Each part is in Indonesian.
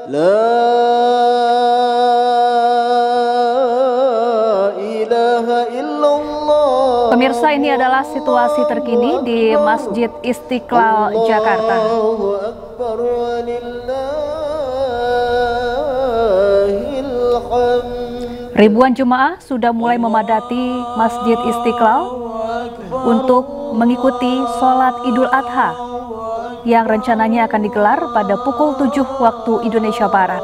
لا إله إلا الله. Pemirsa, ini adalah situasi terkini di Masjid Istiqlal, Jakarta. Ribuan jemaah sudah mulai memadati Masjid Istiqlal untuk mengikuti sholat Idul Adha yang rencananya akan digelar pada pukul 7 waktu Indonesia Barat.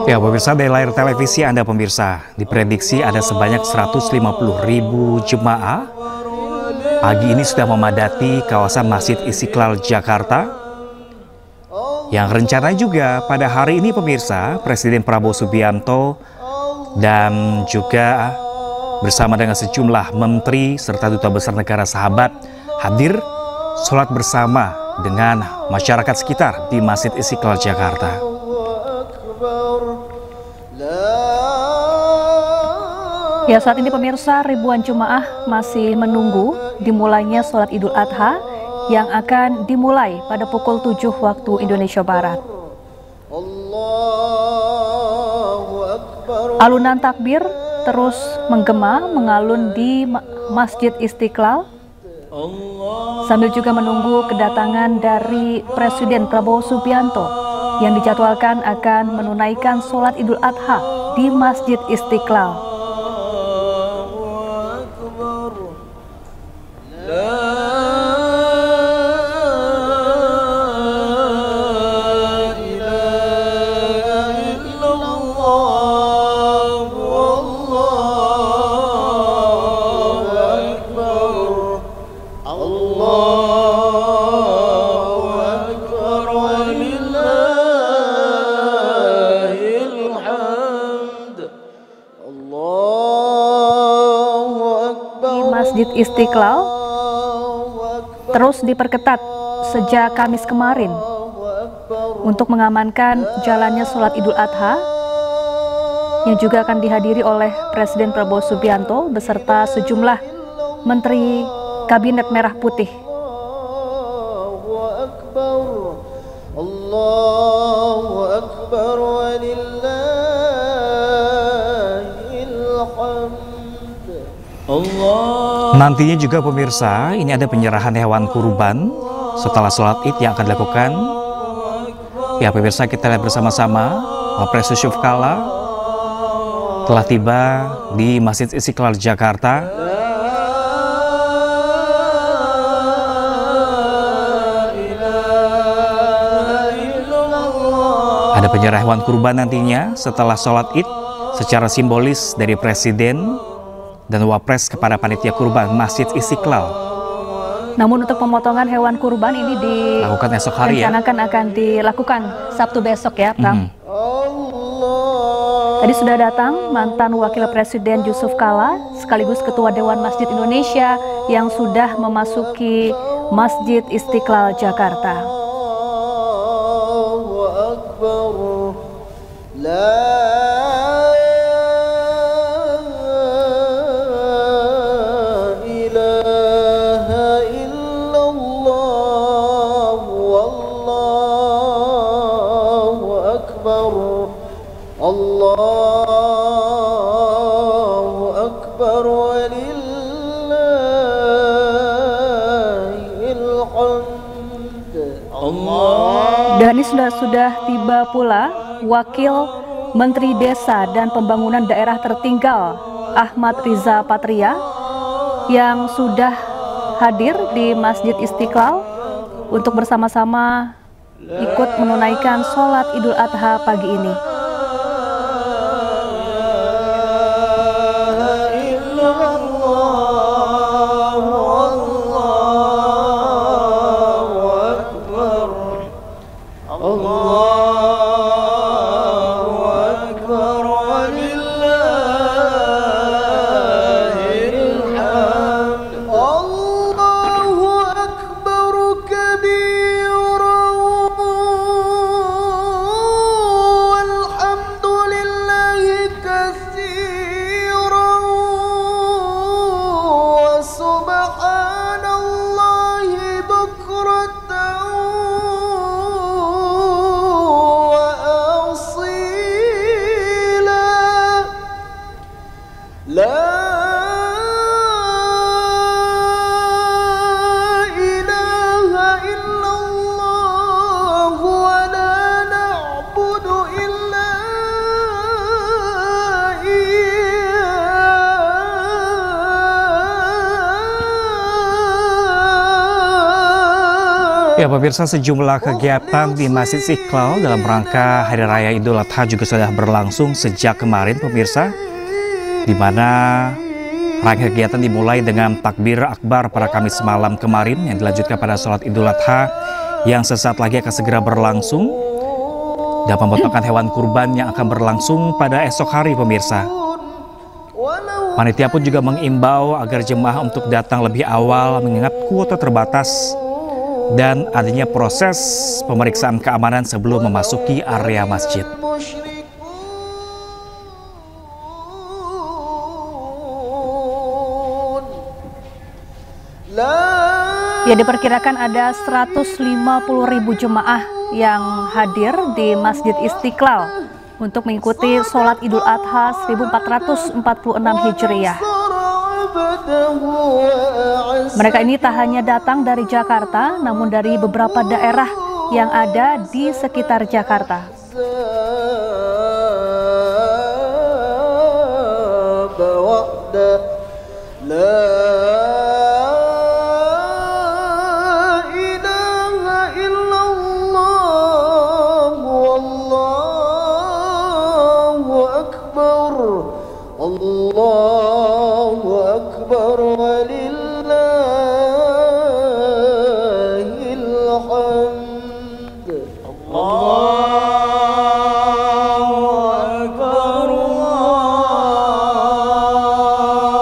Ya pemirsa, dari layar televisi Anda pemirsa, diprediksi ada sebanyak 150.000 jemaah pagi ini sudah memadati kawasan Masjid Istiqlal Jakarta. Yang rencana juga pada hari ini pemirsa, Presiden Prabowo Subianto dan juga bersama dengan sejumlah menteri serta duta besar negara sahabat hadir sholat bersama dengan masyarakat sekitar di Masjid Istiqlal Jakarta. Ya, saat ini pemirsa, ribuan jemaah masih menunggu dimulainya sholat Idul Adha yang akan dimulai pada pukul 7 waktu Indonesia Barat. Alunan takbir terus menggema mengalun di Masjid Istiqlal sambil juga menunggu kedatangan dari Presiden Prabowo Subianto yang dijadwalkan akan menunaikan sholat Idul Adha di Masjid Istiqlal. Masjid Istiqlal terus diperketat sejak Kamis kemarin untuk mengamankan jalannya sholat Idul Adha yang juga akan dihadiri oleh Presiden Prabowo Subianto beserta sejumlah Menteri Kabinet Merah Putih. Nantinya juga pemirsa, ini ada penyerahan hewan kurban setelah sholat Id yang akan dilakukan. Ya pemirsa, kita lihat bersama-sama Wapres Yusuf Kala telah tiba di Masjid Istiqlal Jakarta. Ada penyerahan hewan kurban nantinya setelah sholat Id secara simbolis dari Presiden dan Wapres kepada panitia kurban Masjid Istiqlal. Namun untuk pemotongan hewan kurban ini dilakukan esok hari ya? Akan dilakukan Sabtu besok ya, Pram. Tadi sudah datang mantan Wakil Presiden Yusuf Kala sekaligus Ketua Dewan Masjid Indonesia yang sudah memasuki Masjid Istiqlal Jakarta. Dan ini sudah tiba pula Wakil Menteri Desa dan Pembangunan Daerah Tertinggal Ahmad Riza Patria yang sudah hadir di Masjid Istiqlal untuk bersama-sama ikut menunaikan sholat Idul Adha pagi ini. Ya pemirsa, sejumlah kegiatan di Masjid Istiqlal dalam rangka Hari Raya Idul Adha juga sudah berlangsung sejak kemarin pemirsa, di mana rangkaian kegiatan dimulai dengan takbir akbar pada Kamis malam kemarin yang dilanjutkan pada sholat Idul Adha yang sesaat lagi akan segera berlangsung, dan pemotongan hewan kurban yang akan berlangsung pada esok hari pemirsa. Panitia pun juga mengimbau agar jemaah untuk datang lebih awal mengingat kuota terbatas dan adanya proses pemeriksaan keamanan sebelum memasuki area masjid. Ya, diperkirakan ada 150.000 jemaah yang hadir di Masjid Istiqlal untuk mengikuti sholat Idul Adha 1446 Hijriah. Mereka ini tak hanya datang dari Jakarta, namun dari beberapa daerah yang ada di sekitar Jakarta. Allahu Akbar walillahil hamd. Allahu Akbar, Allahu Akbar,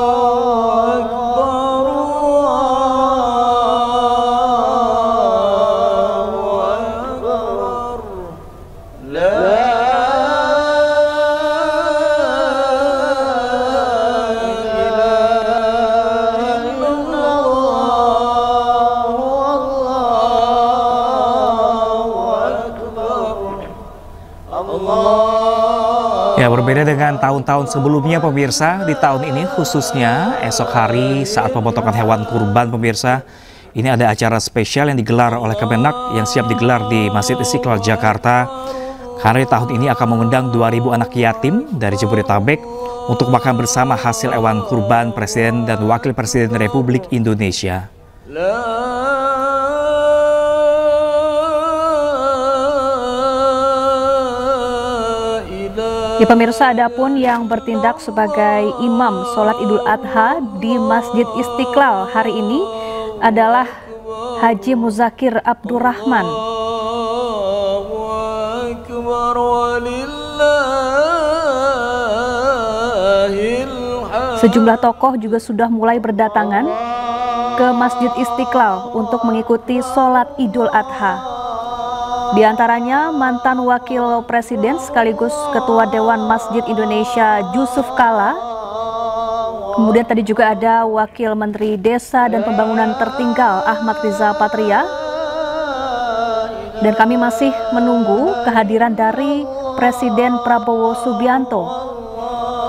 Allahu Akbar. Ya, berbeda dengan tahun-tahun sebelumnya pemirsa, di tahun ini khususnya esok hari saat pemotongan hewan kurban pemirsa, ini ada acara spesial yang digelar oleh Kemenak yang siap digelar di Masjid Istiqlal Jakarta. Karena tahun ini akan mengundang 2.000 anak yatim dari Jabodetabek untuk makan bersama hasil hewan kurban Presiden dan Wakil Presiden Republik Indonesia. Ya pemirsa, adapun yang bertindak sebagai imam sholat Idul Adha di Masjid Istiqlal hari ini adalah Haji Muzakir Abdurrahman. Sejumlah tokoh juga sudah mulai berdatangan ke Masjid Istiqlal untuk mengikuti sholat Idul Adha. Di antaranya mantan Wakil Presiden sekaligus Ketua Dewan Masjid Indonesia Yusuf Kala. Kemudian tadi juga ada Wakil Menteri Desa dan Pembangunan Tertinggal Ahmad Riza Patria. Dan kami masih menunggu kehadiran dari Presiden Prabowo Subianto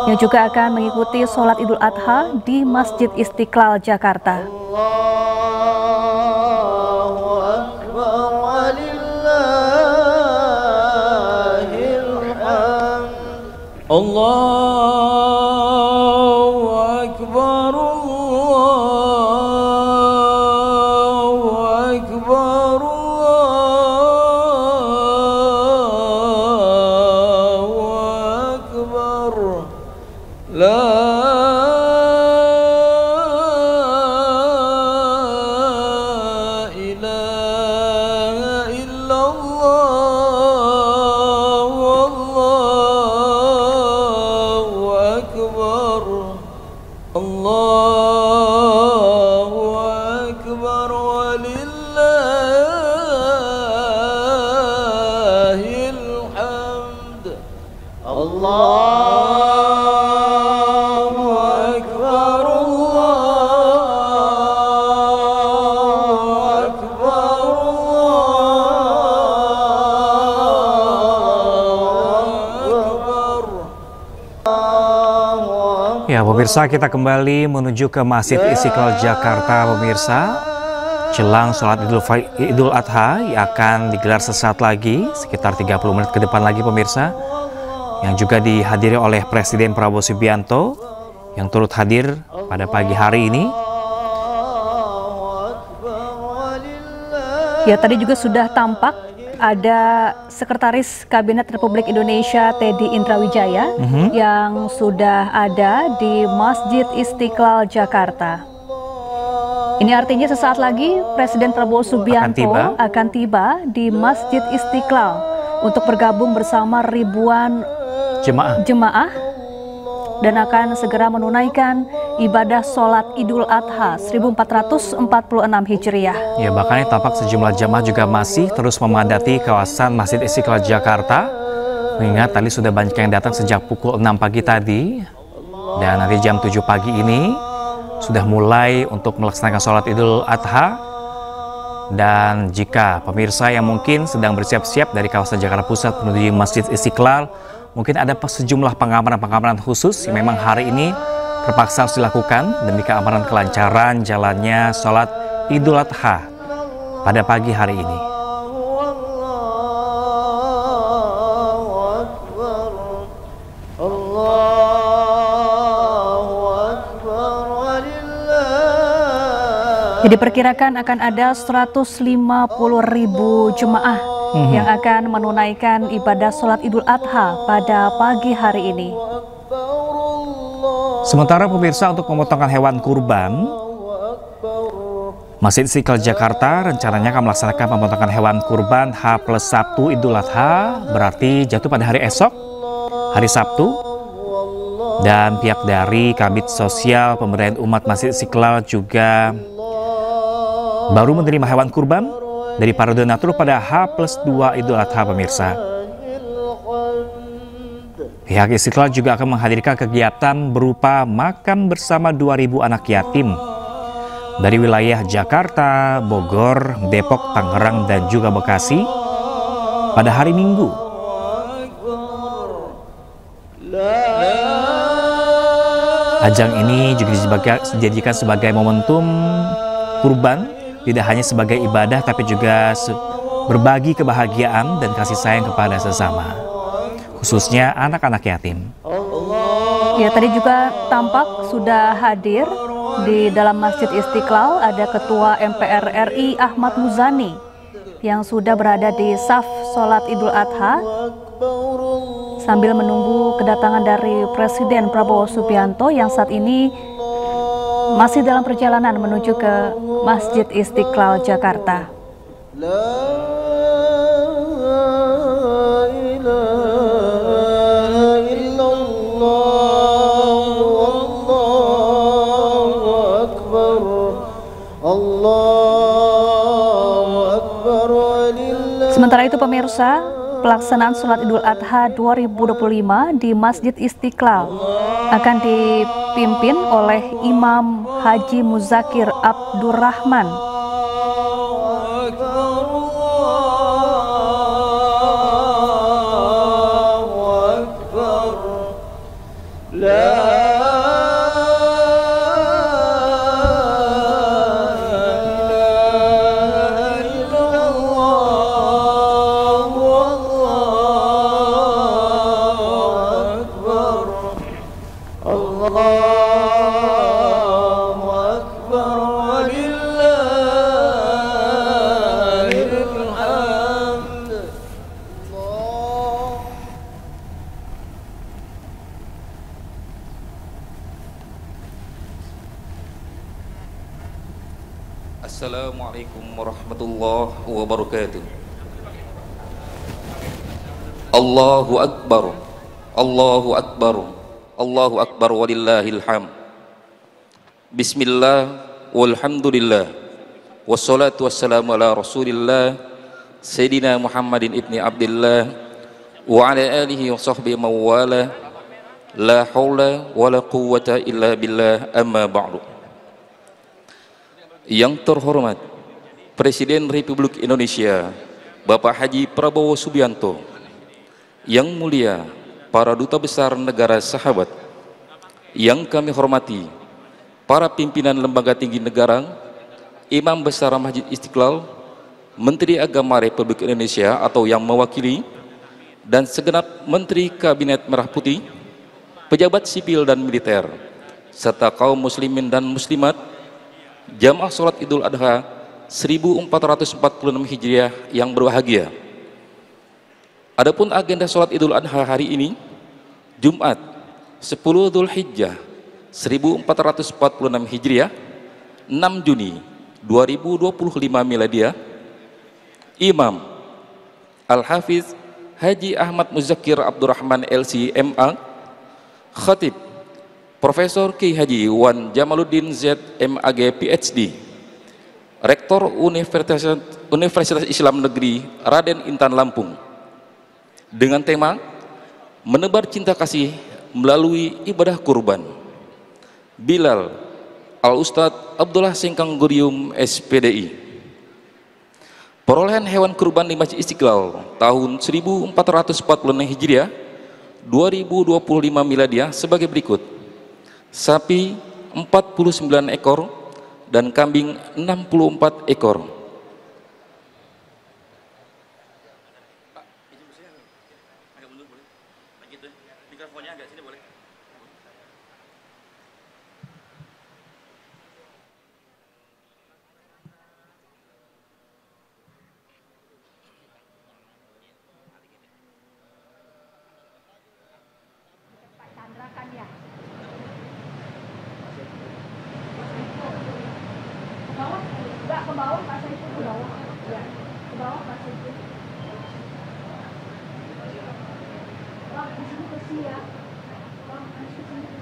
yang juga akan mengikuti sholat Idul Adha di Masjid Istiqlal Jakarta. Allahu Akbar, Allahu Akbar, Allahu Akbar. La ilaha illallah. Allahu Akbar walillahil hamd. Allahu Akbar, Allahu Akbar, Allahu Akbar. Ya pemirsa, kita kembali menuju ke Masjid Istiqlal Jakarta pemirsa. Jelang sholat Idul Adha yang akan digelar sesaat lagi, sekitar 30 menit ke depan lagi pemirsa, yang juga dihadiri oleh Presiden Prabowo Subianto yang turut hadir pada pagi hari ini. Ya, tadi juga sudah tampak ada Sekretaris Kabinet Republik Indonesia Teddy Indrawijaya yang sudah ada di Masjid Istiqlal Jakarta. Ini artinya sesaat lagi Presiden Prabowo Subianto akan tiba di Masjid Istiqlal untuk bergabung bersama ribuan jemaah dan akan segera menunaikan ibadah sholat Idul Adha 1446 Hijriah. Ya, bahkan tampak sejumlah jemaah juga masih terus memadati kawasan Masjid Istiqlal Jakarta. Mengingat tadi sudah banyak yang datang sejak pukul 6 pagi tadi, dan nanti jam 7 pagi ini sudah mulai untuk melaksanakan sholat Idul Adha. Dan jika pemirsa yang mungkin sedang bersiap-siap dari kawasan Jakarta Pusat menuju Masjid Istiqlal, mungkin ada sejumlah pengamanan khusus yang memang hari ini terpaksa harus dilakukan demi keamanan kelancaran jalannya sholat Idul Adha pada pagi hari ini. Jadi diperkirakan akan ada 150.000 jemaah yang akan menunaikan ibadah sholat Idul Adha pada pagi hari ini. Sementara pemirsa, untuk pemotongan hewan kurban, Masjid Istiqlal Jakarta rencananya akan melaksanakan pemotongan hewan kurban H+1 Idul Adha, berarti jatuh pada hari esok, hari Sabtu. Dan pihak dari Kabid Sosial Pemberdayaan Umat Masjid Istiqlal juga baru menerima hewan kurban dari para donatur pada H+2 Idul Adha, pemirsa. Pihak Istiqlal juga akan menghadirkan kegiatan berupa makan bersama 2.000 anak yatim dari wilayah Jakarta, Bogor, Depok, Tangerang, dan juga Bekasi pada hari Minggu. Ajang ini juga dijadikan sebagai momentum kurban, tidak hanya sebagai ibadah tapi juga berbagi kebahagiaan dan kasih sayang kepada sesama, khususnya anak-anak yatim. Ya, tadi juga tampak sudah hadir di dalam Masjid Istiqlal ada Ketua MPR RI Ahmad Muzani yang sudah berada di saf sholat Idul Adha sambil menunggu kedatangan dari Presiden Prabowo Subianto yang saat ini masih dalam perjalanan menuju ke Masjid Istiqlal Jakarta. Sementara itu pemirsa, pelaksanaan sholat Idul Adha 2025 di Masjid Istiqlal akan dipimpin oleh Imam Haji Muzakir Abdurrahman. Assalamualaikum warahmatullahi wabarakatuh. Allahu Akbar, Allahu Akbar, Allahu Akbar walillahil hamd. Bismillah walhamdulillah wassalatu wassalamu ala rasulillah Sayyidina Muhammadin ibni Abdillah wa ala alihi wa sahbihi mawala la hawla wa la quwwata illa billah, amma ba'du. Yang terhormat Presiden Republik Indonesia Bapak Haji Prabowo Subianto, yang mulia para duta besar negara sahabat, yang kami hormati para pimpinan lembaga tinggi negara, Imam Besar Masjid Istiqlal, Menteri Agama Republik Indonesia atau yang mewakili, dan segenap Menteri Kabinet Merah Putih, pejabat sipil dan militer, serta kaum muslimin dan muslimat, jamaah sholat Idul Adha 1446 Hijriah yang berbahagia. Adapun agenda sholat Idul Adha hari ini, Jumat 10 Dzulhijjah 1446 Hijriah, 6 Juni 2025 Miladiah, Imam Al-Hafiz Haji Ahmad Muzakir Abdurrahman LC MA, Khatib Profesor Kiai Haji Wan Jamaluddin Z MAG PhD, Rektor Universitas Islam Negeri Raden Intan Lampung, dengan tema menebar cinta kasih melalui ibadah kurban. Bilal Al-Ustadz Abdullah Sengkang Gurium SPDI. Perolehan hewan kurban di Masjid Istiqlal tahun 1446 Hijriah 2025 Miladiah sebagai berikut: sapi 49 ekor dan kambing 64 ekor. Ke bawah Pak Saiful, ke bawah. Ya, ke bawah Pak Saiful. Wah, di sini bersih ya. Wah, di sini bersih ya.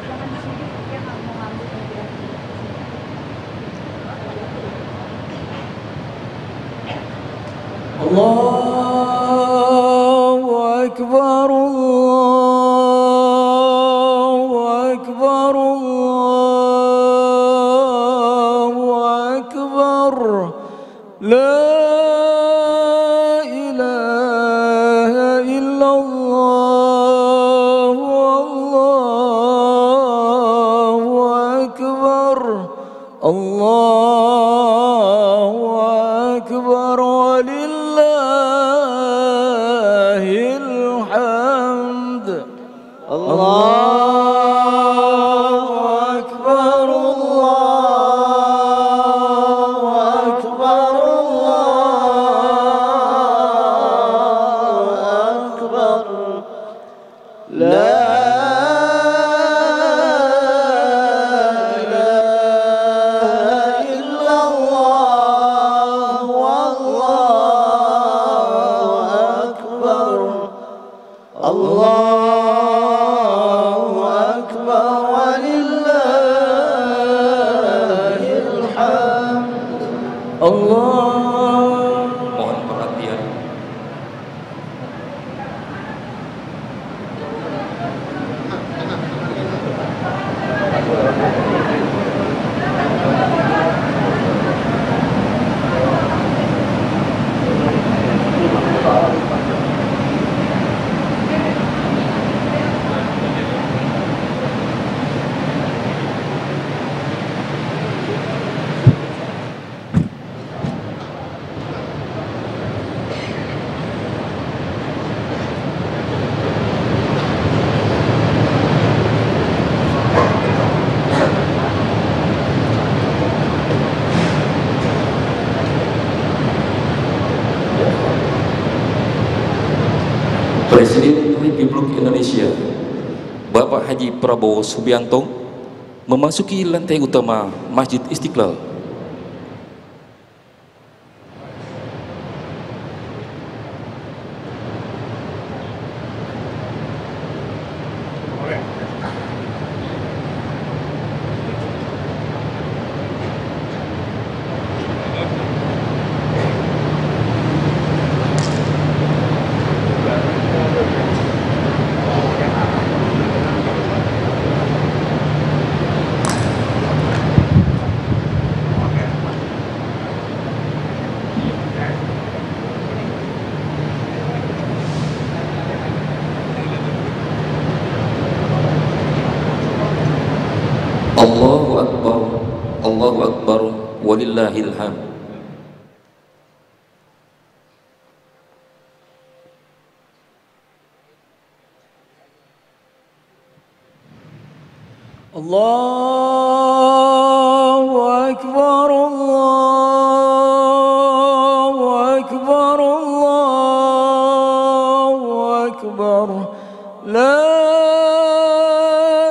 Jangan di sini, dia nggak mau ngambil ya. Allahu Akbar, Allahu Akbar, Allahu Akbar, la ilaha illallah, Allahu Akbar, Allahu Akbar, walillahil hamd. Allahu Akbar, Allahu Akbar, Allahu Akbar, la Allahu Akbar, walillahil hamd. Allah. Mohon perhatian. Presiden Republik Indonesia Bapak Haji Prabowo Subianto memasuki lantai utama Masjid Istiqlal. Allahu Akbar, Allahu Akbar, walillahil hamd. Allahu Akbar, Allahu Akbar, Allahu Akbar. La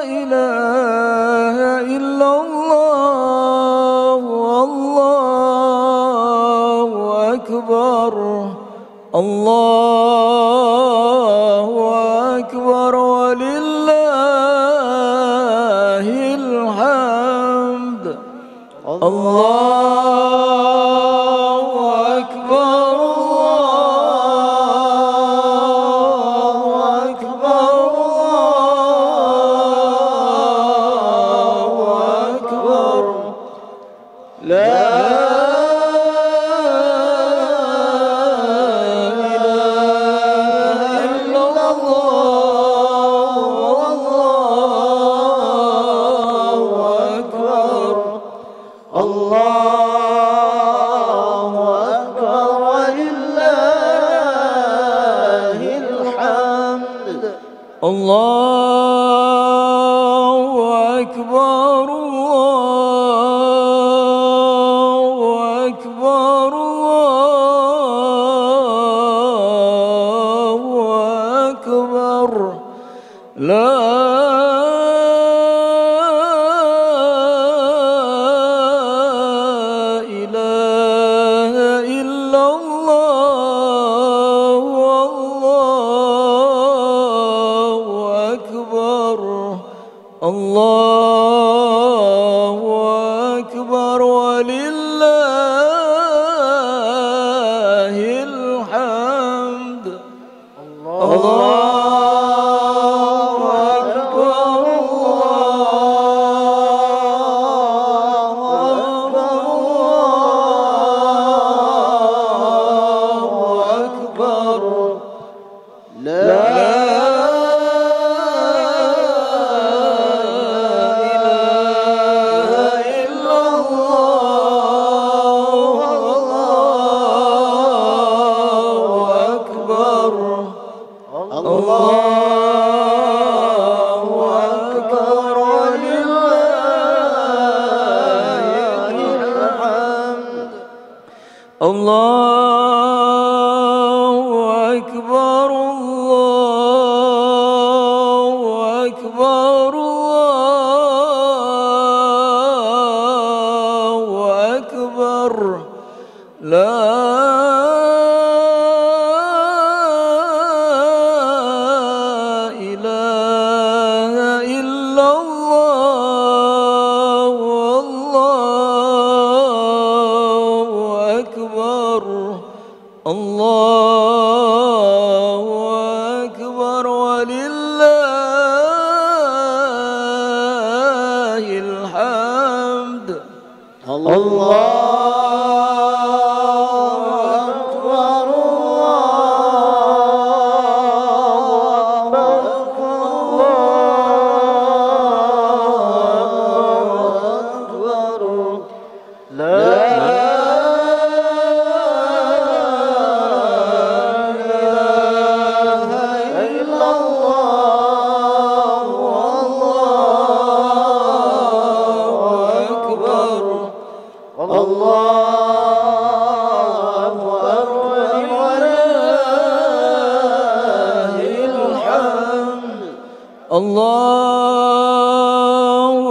ilaha illallah, Allahu Akbar. Allahu Akbar walillahil hamd. Allahu Akbar, Allahu Akbar, Allahu Akbar. La Allahu Akbar, Allahu Akbar, Allahu Akbar. La ilaha illallah, Allahu Akbar. Allahu Akbar walillahil hamd. Allahu Akbar, Allahu Akbar. La Allahu Akbar, Allahu Akbar, Allahu Akbar. La ilaha illallah, Allahu Akbar. Allahu Akbar walillahil hamd. Allahu Akbar, Allahu Akbar. La Allahu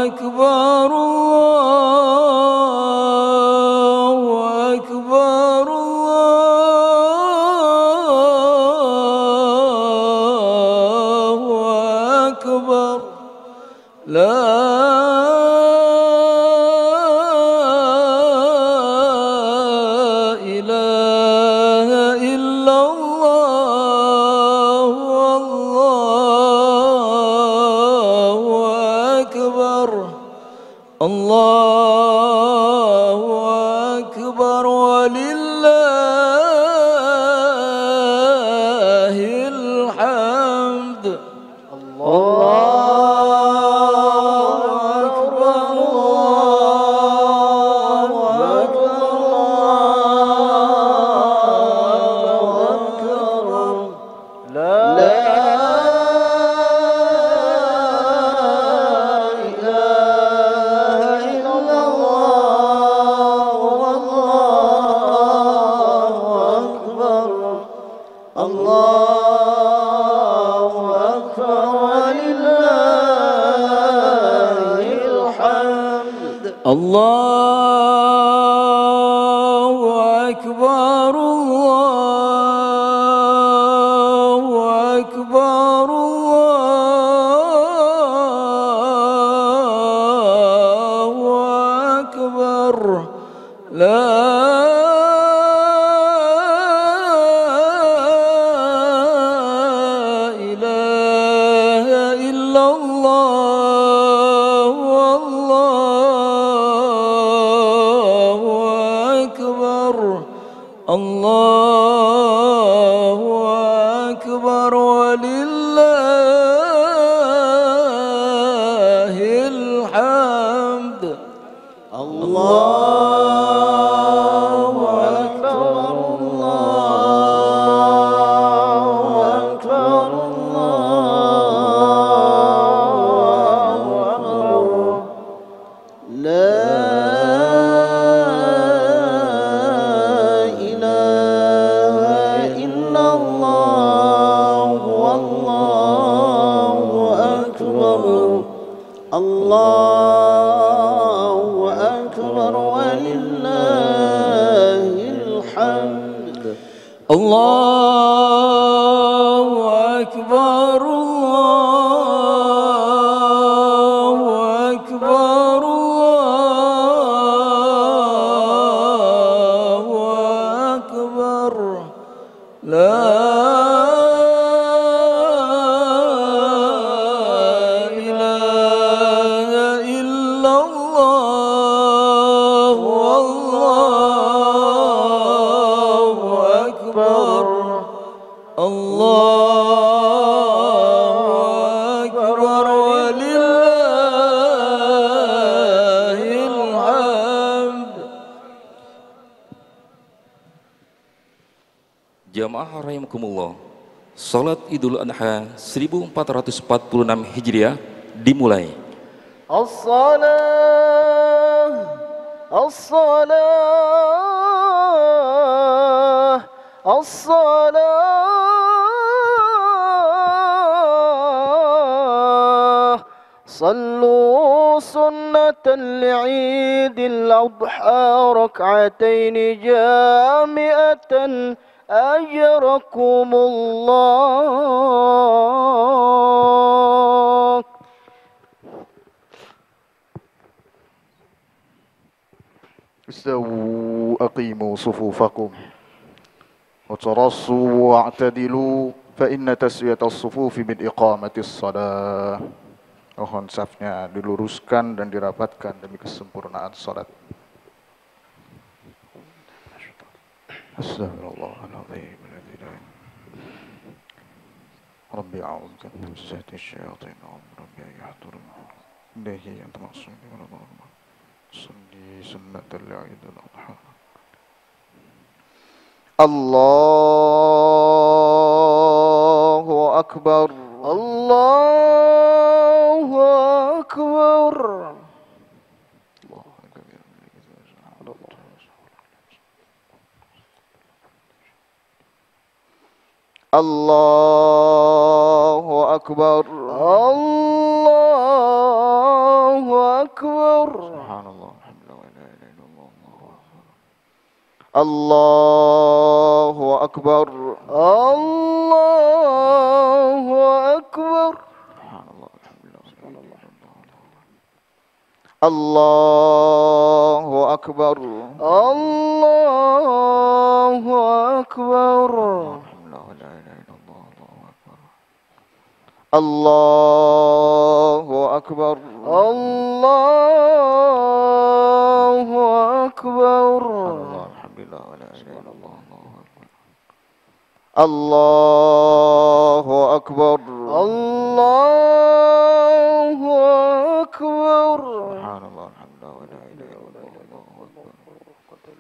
Akbar, Allahu Akbar, Allahu Akbar. La ilaha illallah, Allahu Akbar. Allahu Akbar walillahil hamd. Allahu Akbar, Allahu Akbar, Allahu Akbar. La ولله الحمد الله أكبر الله أكبر الله أكبر لا إله إلا الله والله أكبر الله أكبر ولله الحمد الله أكبر الله أكبر الله أكبر لا إله إلا الله والله أكبر الله أكبر ولله الحمد الله أكبر الله أكبر الله أكبر لا إله إلا الله والله أكبر الله أكبر ولله الحمد. Jamaah rahimakumullah, Salat Idul Adha 1446 Hijriah dimulai. الصلاة الصلاة الصلاة صلوا سنة لعيد الأضحى ركعتين جامعة أجركم الله. استووا أقيموا صفوفكم وترصوا واعتدلوا فإن تسوية الصفوف من إقامة الصلاة. Mohon safnya diluruskan dan dirapatkan demi kesempurnaan salat. Astagfirullahaladzim. Rabbi a'udzu min syaitanir syaitan. Rabbi yahdurun. Ilahi anta maksudi wa la Sunni sunnatul Eid al-Adha. Allahu Akbar. Allahu Akbar. Allahu Akbar. Allahu Akbar. Subhanallah. Allahu Akbar. Allahu Akbar. Allahu Akbar. Allahu Akbar. Allahu Akbar. Allahu Akbar. Allahu Akbar. Allahu Akbar.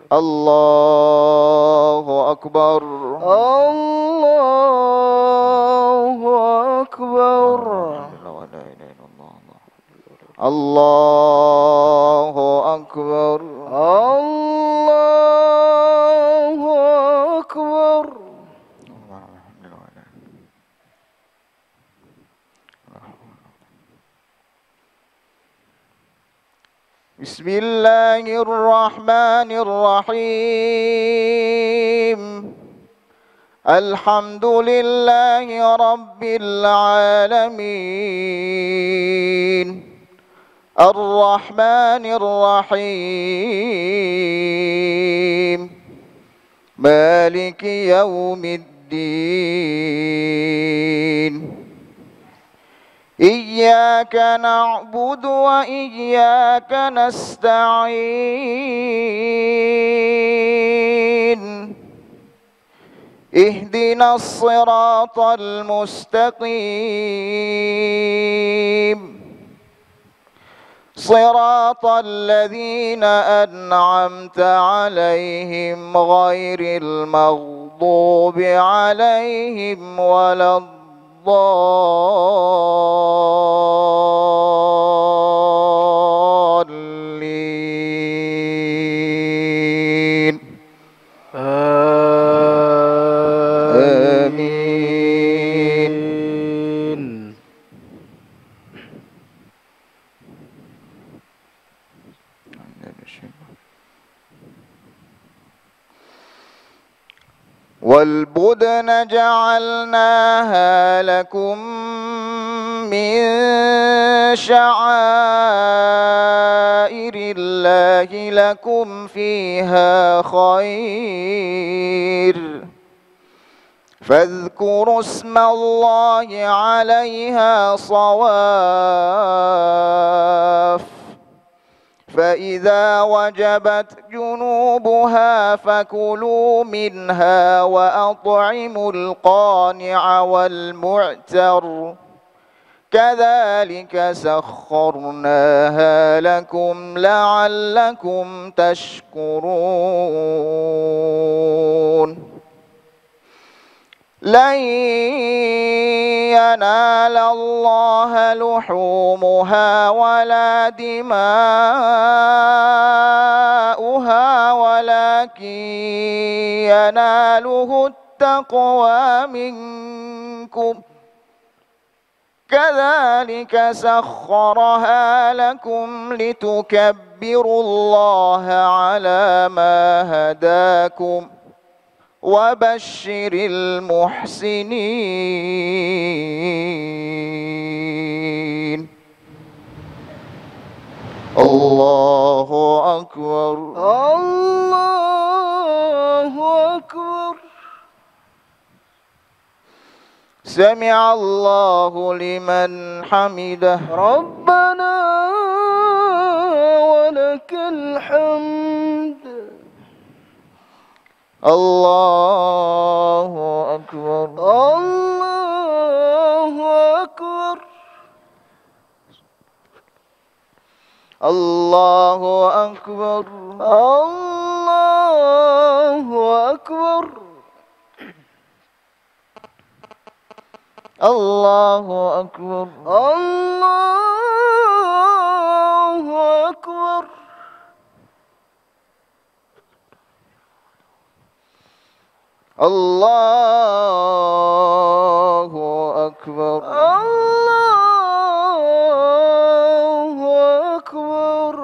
Allahu Akbar. Allahu Akbar. Allahu Akbar. Allahu Akbar. بسم الله الرحمن الرحيم الحمد لله رب العالمين الرحمن الرحيم مالك يوم الدين إياك نعبد وإياك نستعين اهدنا الصراط المستقيم صراط الذين أنعمت عليهم غير المغضوب عليهم ولا الضالين آمين. والبدن جعلناها لكم من شعائر الله لكم فيها خير فاذكروا اسم الله عليها صواف فإذا وجبت جنوبها فكلوا منها وأطعموا القانع والمعتر كذلك سخرناها لكم لعلكم تشكرون لن ينال الله لحومها ولا دماؤها ولكن يناله التقوى منكم كذلك سخرها لكم لتكبروا الله على ما هداكم وبشر المحسنين الله أكبر الله أكبر سمع الله لمن حمده ربنا ولك الحمد الله أكبر الله أكبر الله أكبر الله أكبر الله أكبر الله أكبر الله أكبر الله أكبر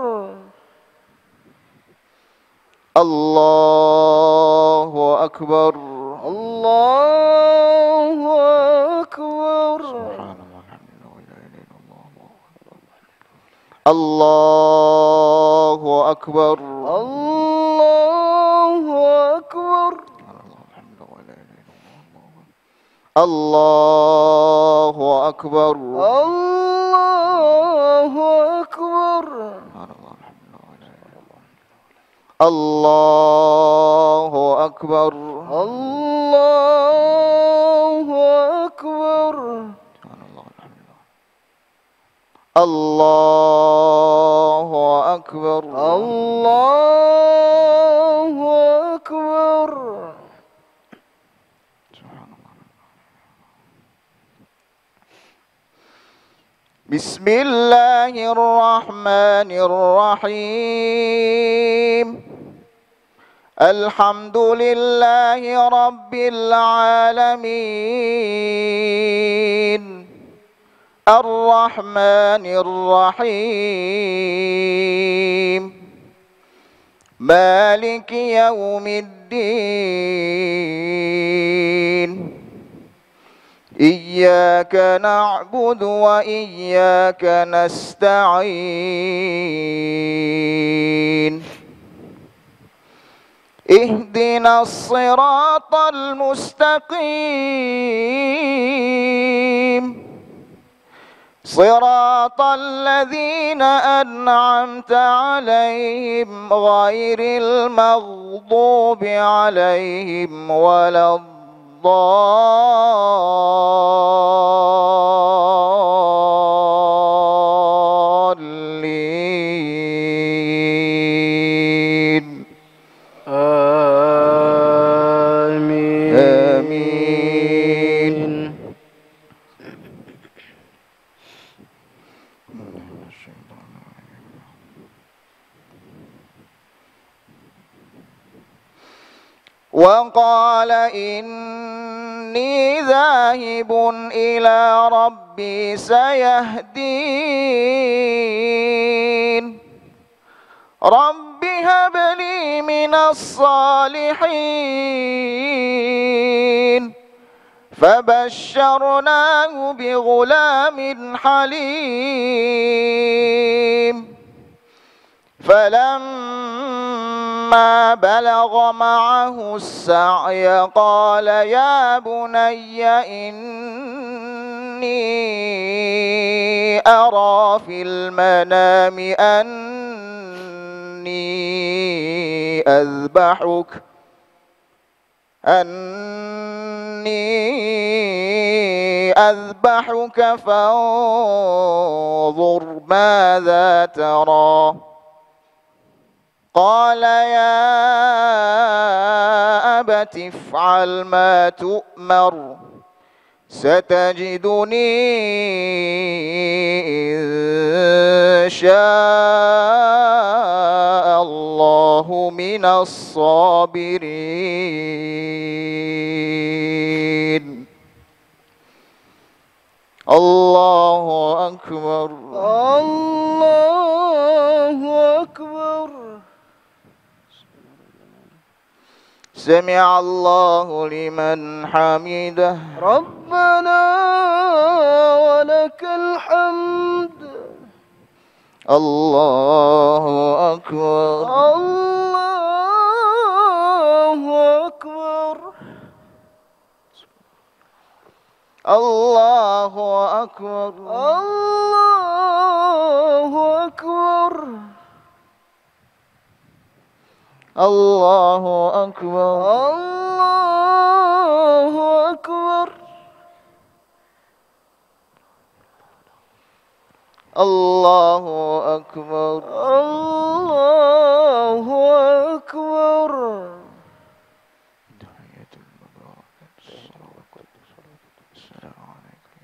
الله أكبر الله أكبر سبحان الله الحمد لله ولا إله إلا الله الله أكبر الله أكبر الله أكبر الله أكبر الله أكبر الله أكبر الله أكبر الله أكبر بسم الله الرحمن الرحيم الحمد لله رب العالمين الرحمن الرحيم مالك يوم الدين إياك نعبد وإياك نستعين اهدنا الصراط المستقيم صراط الذين أنعمت عليهم غير المغضوب عليهم ولا الضالين آمين آمين. وقال إني ذاهب إلى ربي سيهدين رب هب لي من الصالحين فبشرناه بغلام حليم فلما بلغ معه السعي قال يا بني إني أرى في المنام أني أذبحك فانظر ماذا ترى قال يا أبت افعل ما تؤمر ستجدني إن شاء الله من الصابرين الله أكبر الله أكبر. سمع الله لمن حمده ربنا ولك الحمد. الله أكبر الله أكبر. الله أكبر الله أكبر. الله أكبر الله أكبر. الله أكبر الله أكبر. السلام عليكم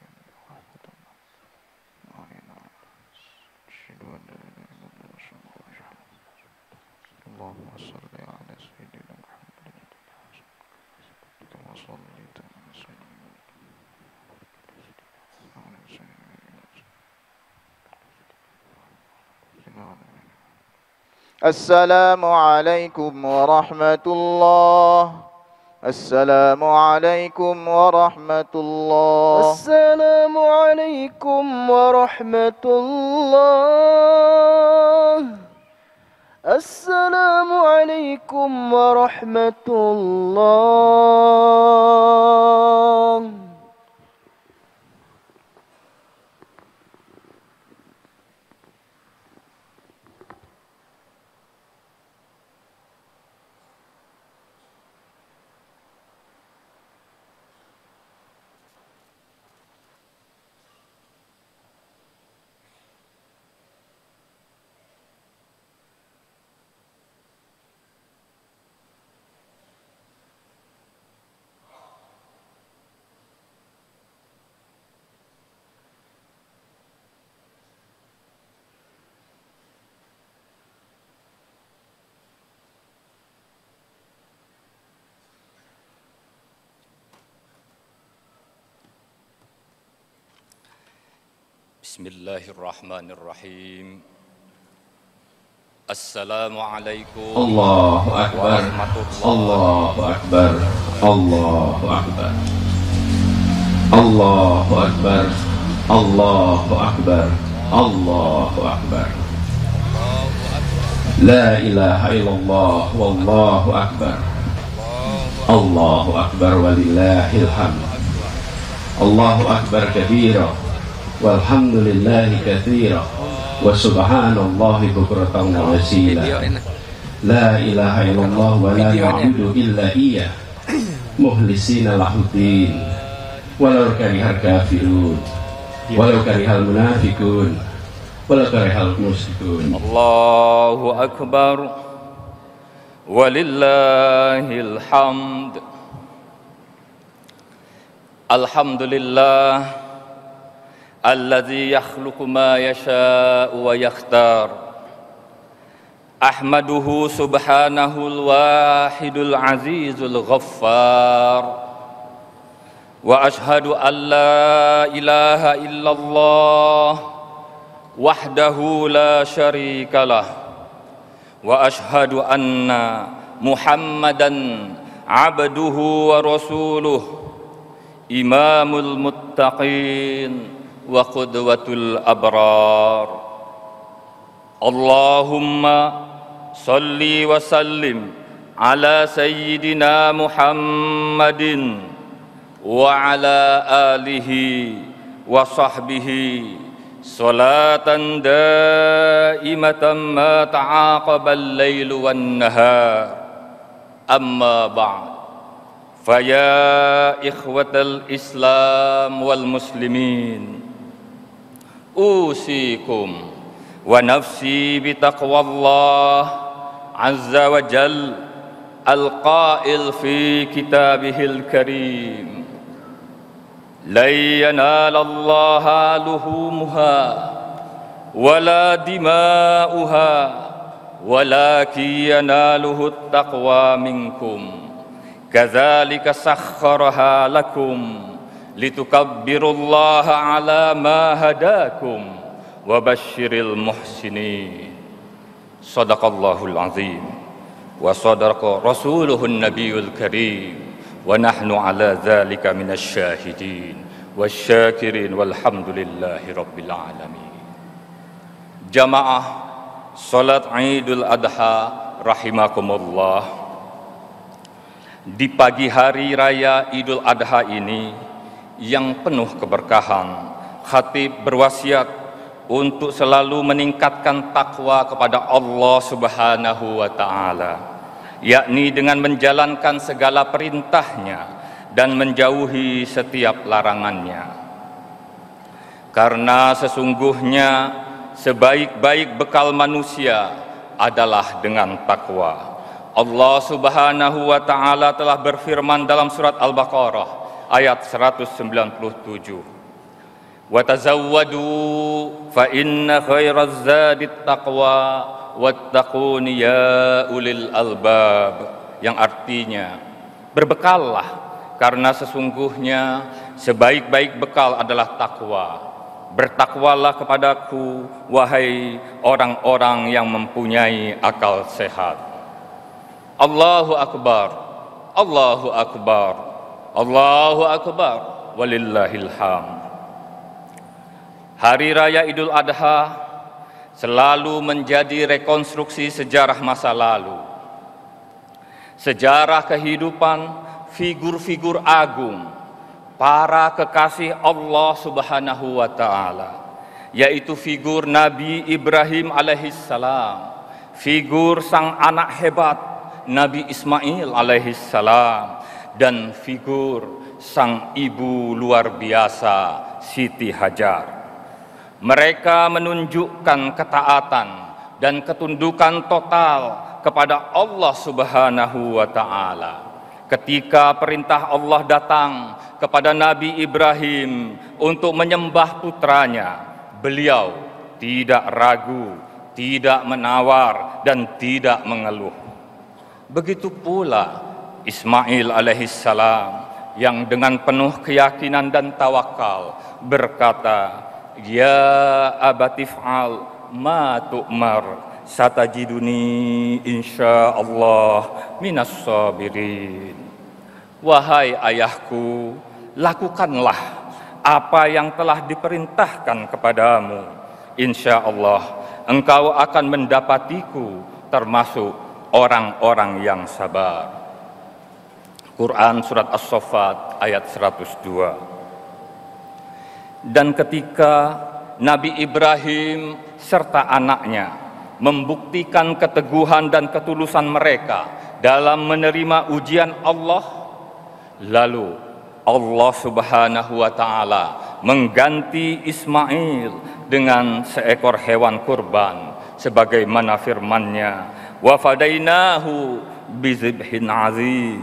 اللهم صل على سيدنا محمد كما صليت على سيدنا السلام عليكم ورحمة الله السلام عليكم ورحمة الله السلام عليكم ورحمة الله. السلام عليكم ورحمة الله. Bismillahirrahmanirrahim. Assalamualaikum Allahu Akbar, Allahu Akbar, Allahu Akbar, Allahu Akbar, Allahu Akbar, Allahu Akbar. La ilaha illallah, wallahu akbar. Allahu akbar walillahil hamd. Allahu akbar kabira, walhamdulillahi katsira, wa subhanallahi bukratan wa asila. La ilaha illallah wa la na'budu illa iyyah, mukhlisina lahuddin, walau karihal kafirun, walau karihal munafiqun, walau karihal musyrikun. Allahu akbar walillahil hamd. Alhamdulillah alladzi yakhluqu ma yasha'u wa yakhtar. Ahmaduhu subhanahul wahidul azizul ghaffar. Wa ashhadu an la ilaha illallah wahdahu la syarikalah. Wa ashhadu anna Muhammadan abduhu wa rasuluh, imamul muttaqin wa qudwatul abrar. Allahumma salli wa sallim ala sayyidina Muhammadin wa ala alihi wa sahbihi salatan daimatan ma ta'aqaba al-lailu wan-nahar. Amma ba'd. Faya ikhwatal Islam wal muslimin, usikum wa nafsi bitaqwallah azza wa jal, al-qail fi kitabihil karim. La yanalallaha luhumuha wala dima'uha walakin yanaluhu at-taqwa minkum. Kadzalika sakhkharaha lakum litukabbirullaha ala ma hadakum wa basyiril muhsinin. Shadaqallahul azim wa sadaqa rasuluhun nabiyul karim. Wa nahnu ala dzalika minasy syahidin wasyakirin walhamdulillahi rabbil alamin. Jamaah salat Idul Adha rahimakumullah. Di pagi hari raya Idul Adha ini yang penuh keberkahan, khatib berwasiat untuk selalu meningkatkan takwa kepada Allah Subhanahu wa ta'ala, yakni dengan menjalankan segala perintahnya dan menjauhi setiap larangannya. Karena sesungguhnya sebaik-baik bekal manusia adalah dengan takwa. Allah Subhanahu wa ta'ala telah berfirman dalam surat Al-Baqarah ayat 197. Wa tazawwadu fa inna khairaz zadit taqwa wattaquni ya ulil albab, yang artinya berbekallah karena sesungguhnya sebaik-baik bekal adalah takwa. Bertakwalah kepadaku wahai orang-orang yang mempunyai akal sehat. Allahu akbar, Allahu akbar, Allahu akbar, walillahil hamd. Hari raya Idul Adha selalu menjadi rekonstruksi sejarah masa lalu, sejarah kehidupan figur-figur agung, para kekasih Allah Subhanahu wa ta'ala, yaitu figur Nabi Ibrahim alaihissalam, figur sang anak hebat Nabi Ismail alaihissalam, dan figur sang ibu luar biasa Siti Hajar. Mereka menunjukkan ketaatan dan ketundukan total kepada Allah Subhanahu wa ta'ala. Ketika perintah Allah datang kepada Nabi Ibrahim untuk menyembah putranya, beliau tidak ragu, tidak menawar, dan tidak mengeluh. Begitu pula Ismail alaihissalam yang dengan penuh keyakinan dan tawakal berkata, ya abatif'al ma tu'mar satajiduni insyaallah minas sabirin. Wahai ayahku, lakukanlah apa yang telah diperintahkan kepadamu. Insya Allah engkau akan mendapatiku termasuk orang-orang yang sabar. Quran Surat As-Saffat ayat 102. Dan ketika Nabi Ibrahim serta anaknya membuktikan keteguhan dan ketulusan mereka dalam menerima ujian Allah, lalu Allah Subhanahu wa Ta'ala mengganti Ismail dengan seekor hewan kurban sebagaimana firman-Nya, wa fadainahu bizibhin azim.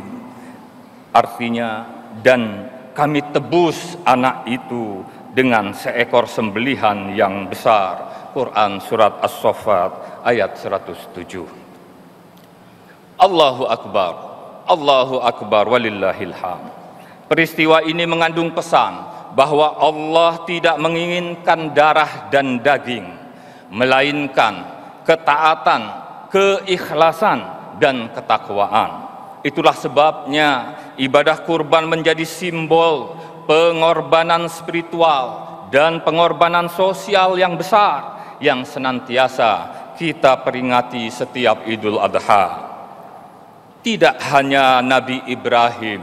Artinya, dan kami tebus anak itu dengan seekor sembelihan yang besar. Quran Surat As-Saffat ayat 107. Allahu Akbar, Allahu Akbar walillahil hamd. Peristiwa ini mengandung pesan bahwa Allah tidak menginginkan darah dan daging, melainkan ketaatan, keikhlasan, dan ketakwaan. Itulah sebabnya ibadah kurban menjadi simbol pengorbanan spiritual dan pengorbanan sosial yang besar yang senantiasa kita peringati setiap Idul Adha. Tidak hanya Nabi Ibrahim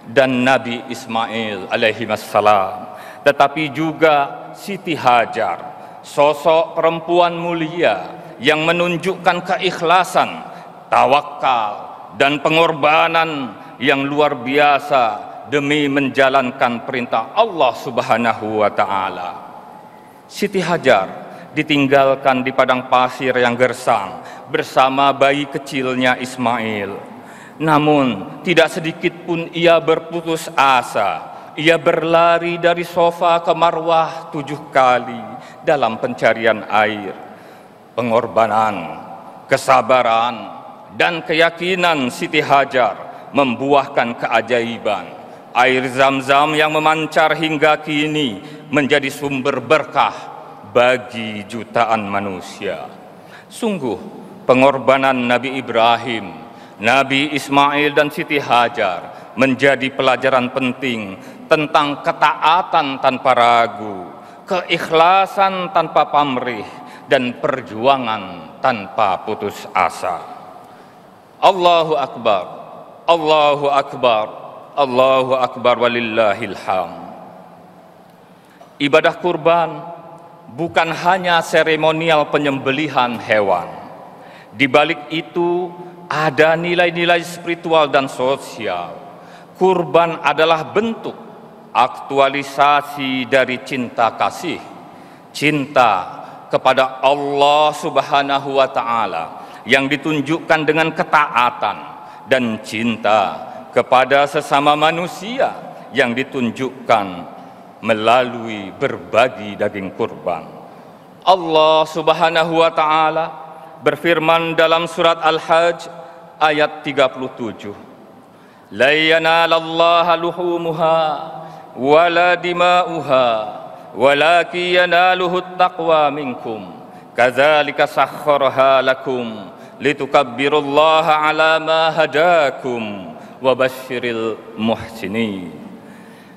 dan Nabi Ismail alaihissalam, tetapi juga Siti Hajar, sosok perempuan mulia yang menunjukkan keikhlasan, tawakal, dan pengorbanan yang luar biasa demi menjalankan perintah Allah Subhanahu wa Ta'ala. Siti Hajar ditinggalkan di padang pasir yang gersang bersama bayi kecilnya Ismail. Namun tidak sedikit pun ia berputus asa. Ia berlari dari Sofa ke Marwah 7 kali dalam pencarian air. Pengorbanan, kesabaran, dan keyakinan Siti Hajar membuahkan keajaiban. Air Zam-Zam yang memancar hingga kini menjadi sumber berkah bagi jutaan manusia. Sungguh pengorbanan Nabi Ibrahim, Nabi Ismail, dan Siti Hajar menjadi pelajaran penting tentang ketaatan tanpa ragu, keikhlasan tanpa pamrih, dan perjuangan tanpa putus asa. Allahu Akbar, Allahu Akbar, Allahu Akbar walillahil hamd. Ibadah kurban bukan hanya seremonial penyembelihan hewan. Di balik itu ada nilai-nilai spiritual dan sosial. Kurban adalah bentuk aktualisasi dari cinta kasih, cinta kepada Allah Subhanahu wa Ta'ala yang ditunjukkan dengan ketaatan, dan cinta kepada sesama manusia yang ditunjukkan melalui berbagi daging kurban. Allah Subhanahu wa Ta'ala berfirman dalam surat Al-Hajj ayat 37, la yanalallaha luhumuha wala dima'uha walakin yanaluhut taqwa minkum kadzalika sakhkharaha lakum litukabbirullaha ala ma hadakum wa basyiril muhsinin.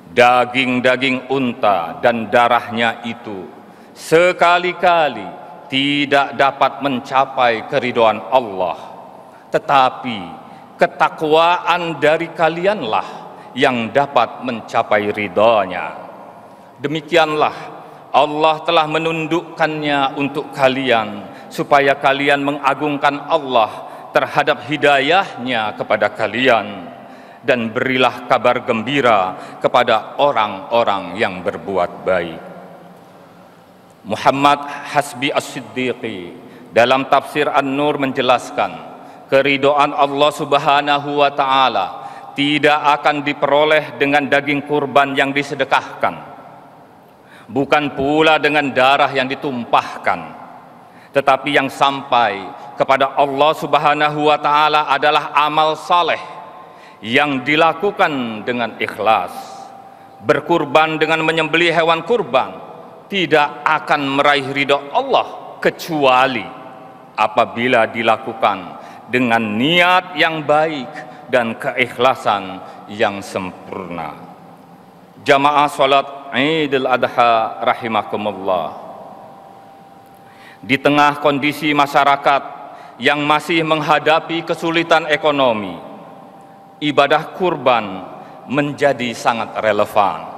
Daging-daging unta dan darahnya itu sekali-kali tidak dapat mencapai keridhaan Allah, tetapi ketakwaan dari kalianlah yang dapat mencapai ridhanya. Demikianlah Allah telah menundukkannya untuk kalian supaya kalian mengagungkan Allah terhadap hidayahnya kepada kalian, dan berilah kabar gembira kepada orang-orang yang berbuat baik. Muhammad Hasbi As-Siddiqi dalam tafsir An-Nur menjelaskan, keridhaan Allah Subhanahu wa Ta'ala tidak akan diperoleh dengan daging kurban yang disedekahkan, bukan pula dengan darah yang ditumpahkan, tetapi yang sampai kepada Allah Subhanahu wa Ta'ala adalah amal saleh yang dilakukan dengan ikhlas. Berkurban dengan menyembelih hewan kurban tidak akan meraih ridho Allah kecuali apabila dilakukan dengan niat yang baik dan keikhlasan yang sempurna. Jamaah salat Idul Adha rahimakumullah. Di tengah kondisi masyarakat yang masih menghadapi kesulitan ekonomi, ibadah kurban menjadi sangat relevan.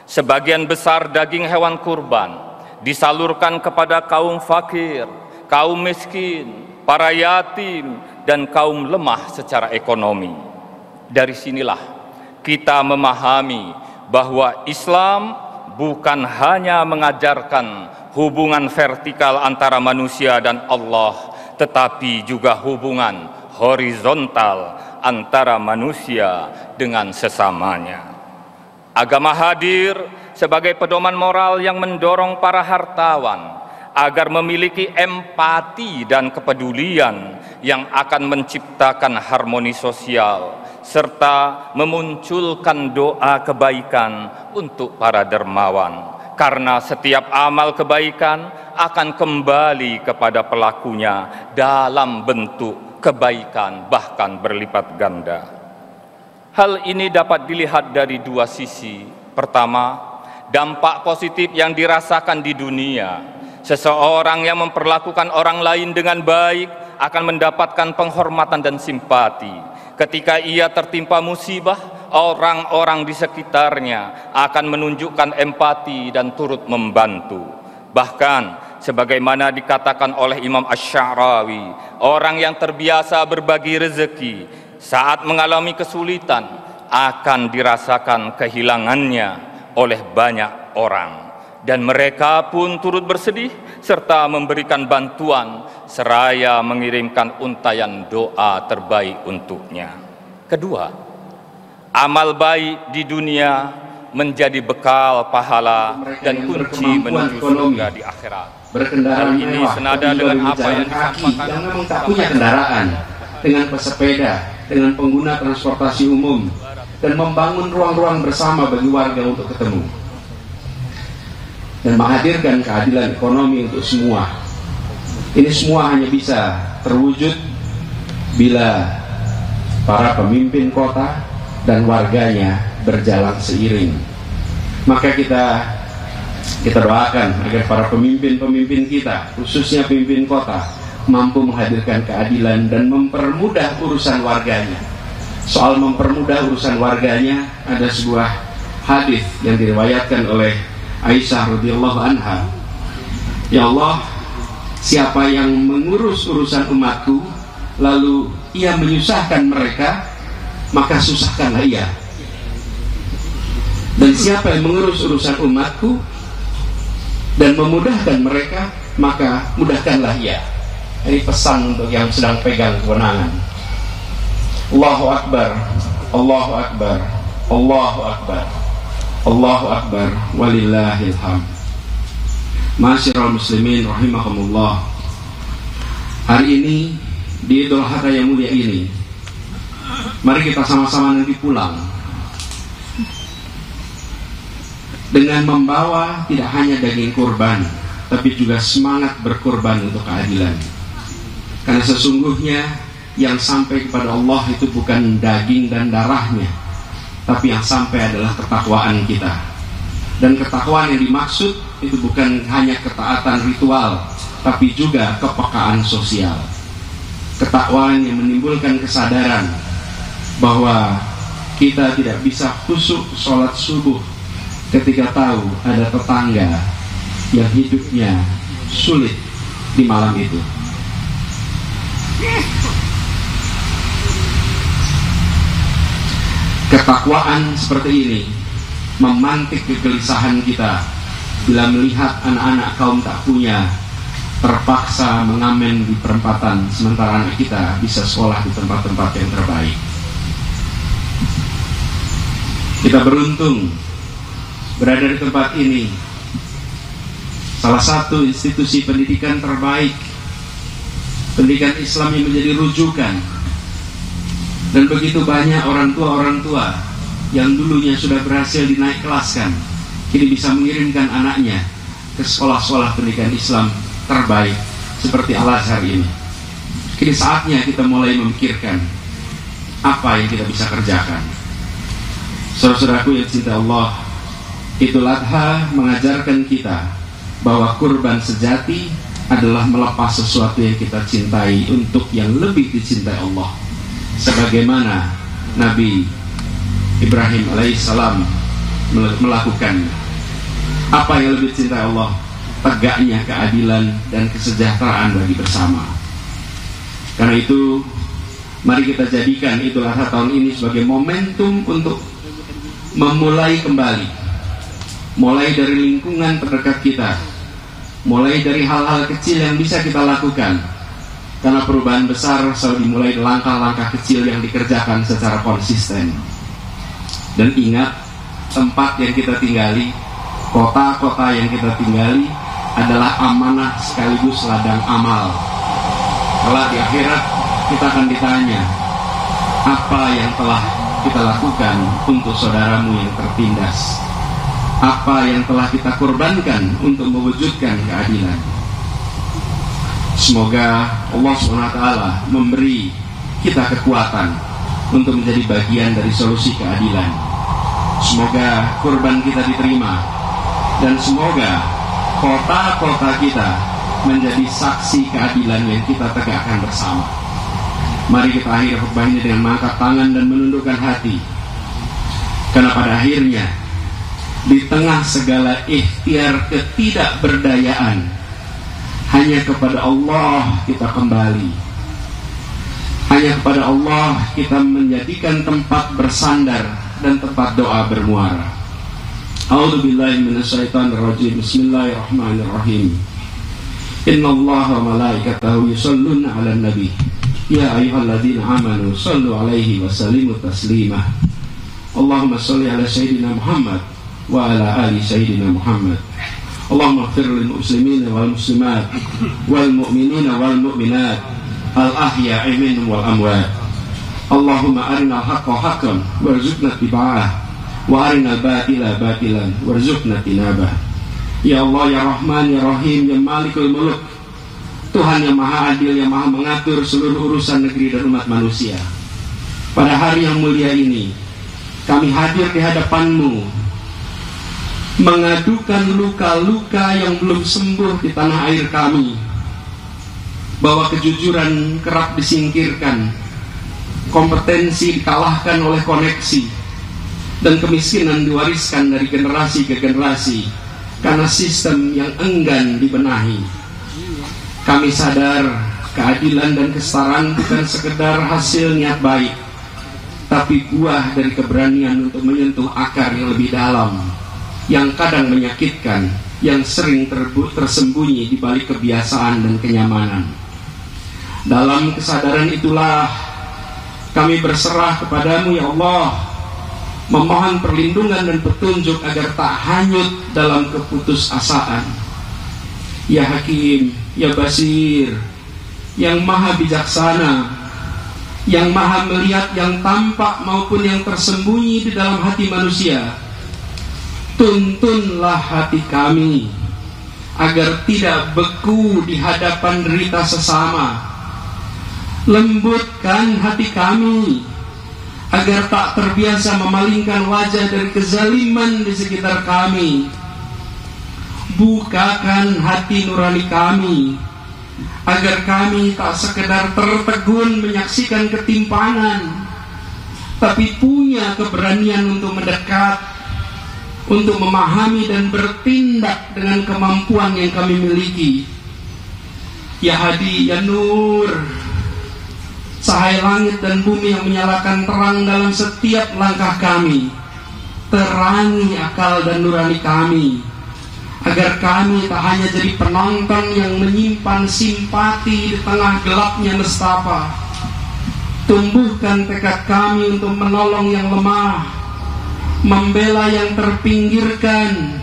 Sebagian besar daging hewan kurban disalurkan kepada kaum fakir, kaum miskin, para yatim, dan kaum lemah secara ekonomi. Dari sinilah kita memahami bahwa Islam bukan hanya mengajarkan hubungan vertikal antara manusia dan Allah, tetapi juga hubungan horizontal antara manusia dengan sesamanya. Agama hadir sebagai pedoman moral yang mendorong para hartawan agar memiliki empati dan kepedulian yang akan menciptakan harmoni sosial serta memunculkan doa kebaikan untuk para dermawan, karena setiap amal kebaikan akan kembali kepada pelakunya dalam bentuk kebaikan bahkan berlipat ganda. Hal ini dapat dilihat dari dua sisi. Pertama, dampak positif yang dirasakan di dunia. Seseorang yang memperlakukan orang lain dengan baik akan mendapatkan penghormatan dan simpati. Ketika ia tertimpa musibah, orang-orang di sekitarnya akan menunjukkan empati dan turut membantu. Bahkan sebagaimana dikatakan oleh Imam Asy-Sya'rawi, orang yang terbiasa berbagi rezeki saat mengalami kesulitan akan dirasakan kehilangannya oleh banyak orang, dan mereka pun turut bersedih serta memberikan bantuan seraya mengirimkan untayan doa terbaik untuknya. Kedua, amal baik di dunia menjadi bekal pahala dan kunci menuju surga di akhirat. Hal ini senada dengan apa yang disampaikan yang memang tak punya kendaraan, dengan pesepeda, dengan pengguna transportasi umum, dan membangun ruang-ruang bersama bagi warga untuk ketemu, dan menghadirkan keadilan ekonomi untuk semua. Ini semua hanya bisa terwujud bila para pemimpin kota dan warganya berjalan seiring. Maka kita doakan agar para pemimpin-pemimpin kita, khususnya pemimpin kota, mampu menghadirkan keadilan dan mempermudah urusan warganya. Soal mempermudah urusan warganya, ada sebuah hadis yang diriwayatkan oleh Aisyah radhiyallahu anha. Ya Allah, siapa yang mengurus urusan umatku lalu ia menyusahkan mereka, maka susahkanlah ia. Dan siapa yang mengurus urusan umatku dan memudahkan mereka, maka mudahkanlah ia. Ini pesan untuk yang sedang pegang kewenangan. Allahu Akbar, Allahu Akbar, Allahu Akbar, Allahu Akbar, walillahil hamd. Ma'asyiral muslimin rahimakumullah. Hari ini di Idul Adha yang mulia ini, mari kita sama-sama nanti pulang dengan membawa tidak hanya daging kurban, tapi juga semangat berkurban untuk keadilan. Karena sesungguhnya yang sampai kepada Allah itu bukan daging dan darahnya, tapi yang sampai adalah ketakwaan kita. Dan ketakwaan yang dimaksud itu bukan hanya ketaatan ritual, tapi juga kepekaan sosial. Ketakwaan yang menimbulkan kesadaran bahwa kita tidak bisa khusyuk sholat subuh ketika tahu ada tetangga yang hidupnya sulit di malam itu. Ketakwaan seperti ini memantik kegelisahan kita bila melihat anak-anak kaum tak punya terpaksa mengamen di perempatan, sementara anak kita bisa sekolah di tempat-tempat yang terbaik. Kita beruntung berada di tempat ini, salah satu institusi pendidikan terbaik, pendidikan Islam yang menjadi rujukan. Dan begitu banyak orang tua yang dulunya sudah berhasil dinaik kelaskan, kini bisa mengirimkan anaknya ke sekolah-sekolah pendidikan Islam terbaik seperti Al-Azhar ini. Kini saatnya kita mulai memikirkan apa yang kita bisa kerjakan. Saudara-saudaraku yang cinta Allah, Idul Adha mengajarkan kita bahwa kurban sejati adalah melepas sesuatu yang kita cintai untuk yang lebih dicintai Allah, sebagaimana Nabi Ibrahim alaihissalam melakukannya. Apa yang lebih dicintai Allah? Tegaknya keadilan dan kesejahteraan bagi bersama. Karena itu, mari kita jadikan Idul Adha tahun ini sebagai momentum untuk memulai kembali, mulai dari lingkungan terdekat kita, mulai dari hal-hal kecil yang bisa kita lakukan, karena perubahan besar selalu dimulai dari langkah-langkah kecil yang dikerjakan secara konsisten. Dan ingat, tempat yang kita tinggali, kota-kota yang kita tinggali adalah amanah sekaligus ladang amal. Kelak di akhirat kita akan ditanya, apa yang telah kita lakukan untuk saudaramu yang tertindas? Apa yang telah kita korbankan untuk mewujudkan keadilan? Semoga Allah SWT memberi kita kekuatan untuk menjadi bagian dari solusi keadilan. Semoga kurban kita diterima, dan semoga kota-kota kita menjadi saksi keadilan yang kita tegakkan bersama. Mari kita akhiri khutbah ini dengan mengangkat tangan dan menundukkan hati, karena pada akhirnya di tengah segala ikhtiar ketidakberdayaan, hanya kepada Allah kita kembali. Hanya kepada Allah kita menjadikan tempat bersandar dan tempat doa bermuara. A'udzubillahi minasyaitonirrajim. Bismillahirrahmanirrahim. Innallaha wa malaikatahu yusholluna 'alan nabi. Ya ayyuhalladzina amanu shallu 'alaihi wa sallimu taslima. Allahumma shalli 'ala sayyidina Muhammad wa ala ali sayyidina Muhammad. Allahumma ighfir lil muslimina wal muslimat wal mu'minina wal mu'minat al ahya'i minhum wal amwat. Allahumma arinal haqqa haqqan warzuqna ittiba'ah wa arinal batila batilan warzuqna tinabah. Ya Allah, ya Rahman, ya Rahim, ya Malikul Muluk, Tuhan yang maha adil, yang maha mengatur seluruh urusan negeri dan umat manusia. Pada hari yang mulia ini, kami hadir di hadapan-Mu, mengadukan luka-luka yang belum sembuh di tanah air kami, bahwa kejujuran kerap disingkirkan, kompetensi dikalahkan oleh koneksi, dan kemiskinan diwariskan dari generasi ke generasi karena sistem yang enggan dibenahi. Kami sadar keadilan dan kesetaraan bukan sekedar hasil niat baik, tapi buah dari keberanian untuk menyentuh akar yang lebih dalam, yang kadang menyakitkan, yang sering tersembunyi di balik kebiasaan dan kenyamanan. Dalam kesadaran itulah kami berserah kepadamu, ya Allah, memohon perlindungan dan petunjuk agar tak hanyut dalam keputusasaan. Ya Hakim, ya Basir, yang maha bijaksana, yang maha melihat yang tampak maupun yang tersembunyi di dalam hati manusia, tuntunlah hati kami agar tidak beku di hadapan derita sesama. Lembutkan hati kami agar tak terbiasa memalingkan wajah dari kezaliman di sekitar kami. Bukakan hati nurani kami agar kami tak sekedar tertegun menyaksikan ketimpangan, tapi punya keberanian untuk mendekat, untuk memahami dan bertindak dengan kemampuan yang kami miliki. Ya Hadi, ya Nur, cahaya langit dan bumi yang menyalakan terang dalam setiap langkah kami, terangi akal dan nurani kami, agar kami tak hanya jadi penonton yang menyimpan simpati di tengah gelapnya nestapa. Tumbuhkan tekad kami untuk menolong yang lemah, membela yang terpinggirkan,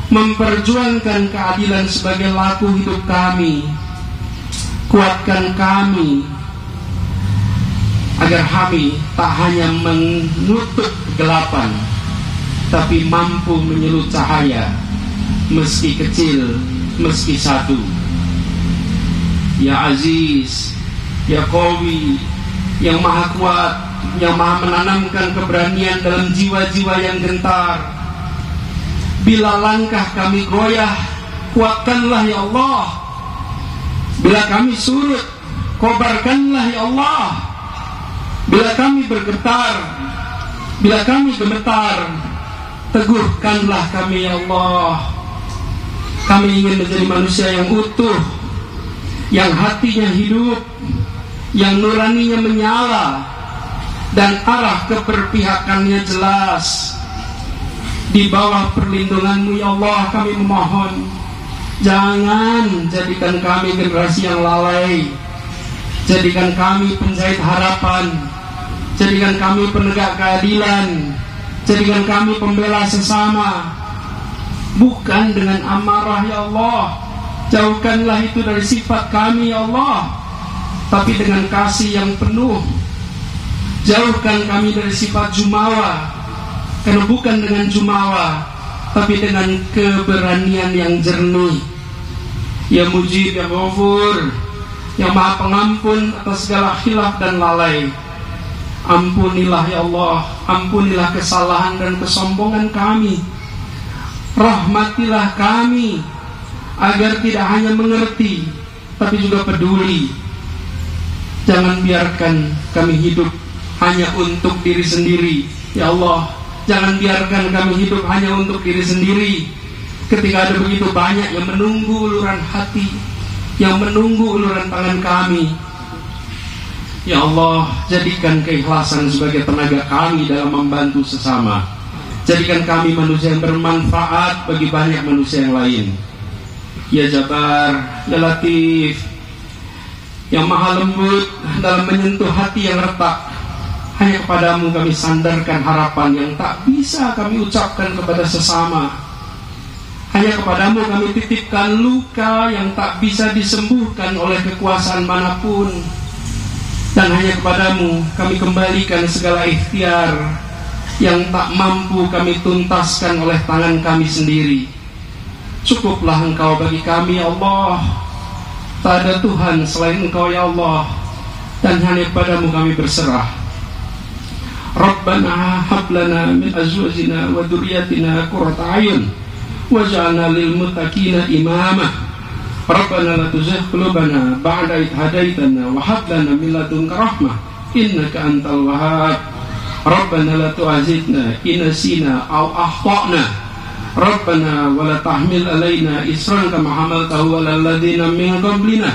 memperjuangkan keadilan sebagai laku hidup kami. Kuatkan kami agar kami tak hanya mengutuk kegelapan, tapi mampu menyelut cahaya meski kecil, meski satu. Ya Aziz, Ya Qawi, yang maha kuat, yang maha menanamkan keberanian dalam jiwa-jiwa yang gentar. Bila langkah kami goyah, kuatkanlah ya Allah. Bila kami surut, kobarkanlah ya Allah. Bila kami bergetar, bila kami gemetar, teguhkanlah kami ya Allah. Kami ingin menjadi manusia yang utuh, yang hatinya hidup, yang nuraninya menyala, dan arah keberpihakannya jelas. Di bawah perlindungan-Mu ya Allah kami memohon, jangan jadikan kami generasi yang lalai. Jadikan kami penjahit harapan, jadikan kami penegak keadilan, jadikan kami pembela sesama. Bukan dengan amarah ya Allah, jauhkanlah itu dari sifat kami ya Allah, tapi dengan kasih yang penuh. Jauhkan kami dari sifat jumawa, karena bukan dengan jumawa, tapi dengan keberanian yang jernih. Ya Mujib, Ya Ghafur, yang maha pengampun atas segala khilaf dan lalai. Ampunilah ya Allah, ampunilah kesalahan dan kesombongan kami. Rahmatilah kami, agar tidak hanya mengerti, tapi juga peduli. Jangan biarkan kami hidup hanya untuk diri sendiri ya Allah. Jangan biarkan kami hidup hanya untuk diri sendiri, ketika ada begitu banyak yang menunggu uluran hati, yang menunggu uluran tangan kami. Ya Allah, jadikan keikhlasan sebagai tenaga kami dalam membantu sesama. Jadikan kami manusia yang bermanfaat bagi banyak manusia yang lain. Ya Jabar, Ya Latif, yang maha lembut dalam menyentuh hati yang retak. Hanya kepadamu kami sandarkan harapan yang tak bisa kami ucapkan kepada sesama. Hanya kepadamu kami titipkan luka yang tak bisa disembuhkan oleh kekuasaan manapun. Dan hanya kepadamu kami kembalikan segala ikhtiar yang tak mampu kami tuntaskan oleh tangan kami sendiri. Cukuplah Engkau bagi kami ya Allah. Tak ada Tuhan selain Engkau ya Allah, dan hanya kepadamu kami berserah. Rabbana hab lana min azwajina wa dzurriyyatina qurrata a'yun waj'alna lil muttaqina imama. Rabbana la tuzigh qulubana ba'da idh hadaitana wa hab lana min ladunka rahmah innaka antal wahhab. Rabbana la tu'akhidhna in nasina aw akhtana. Rabbana wa la tahmil alaina isran kama hamaltahu 'alal ladzina min qablina.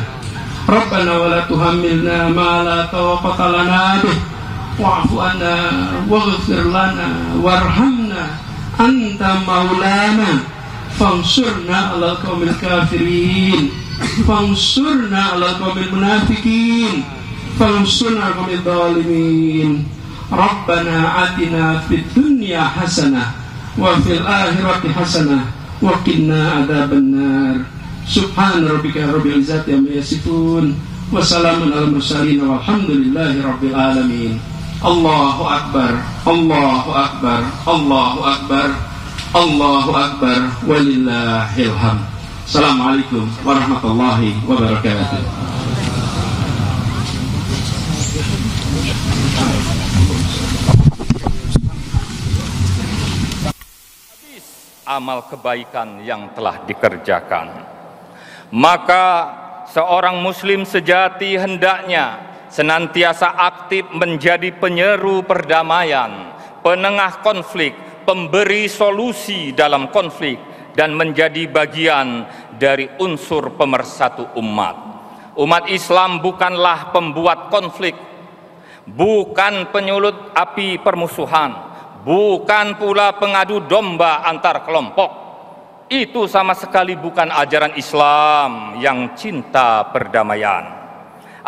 Rabbana wa la tuhammilna ma la taqata lana bih wa'fu 'anna waghfir lana warhamna anta maulana fansurna 'alal qaumil kafirin fansurna 'alal qaumil munafiqin fansurna 'alal qaumil zalimin. Rabbana atina fid dunya hasanah wa fil akhirati hasanah wa qina adzabannar. Subhana rabbika rabbil izzati amma yasifun wa salamun alal mursalin walhamdulillahi rabbil alamin. Allahu akbar, Allahu akbar, Allahu akbar, Allahu akbar, walillahil hamd. Assalamualaikum warahmatullahi wabarakatuh. Amal kebaikan yang telah dikerjakan, maka seorang muslim sejati hendaknya senantiasa aktif menjadi penyeru perdamaian, penengah konflik, pemberi solusi dalam konflik, dan menjadi bagian dari unsur pemersatu umat. Umat Islam bukanlah pembuat konflik, bukan penyulut api permusuhan, bukan pula pengadu domba antar kelompok. Itu sama sekali bukan ajaran Islam yang cinta perdamaian.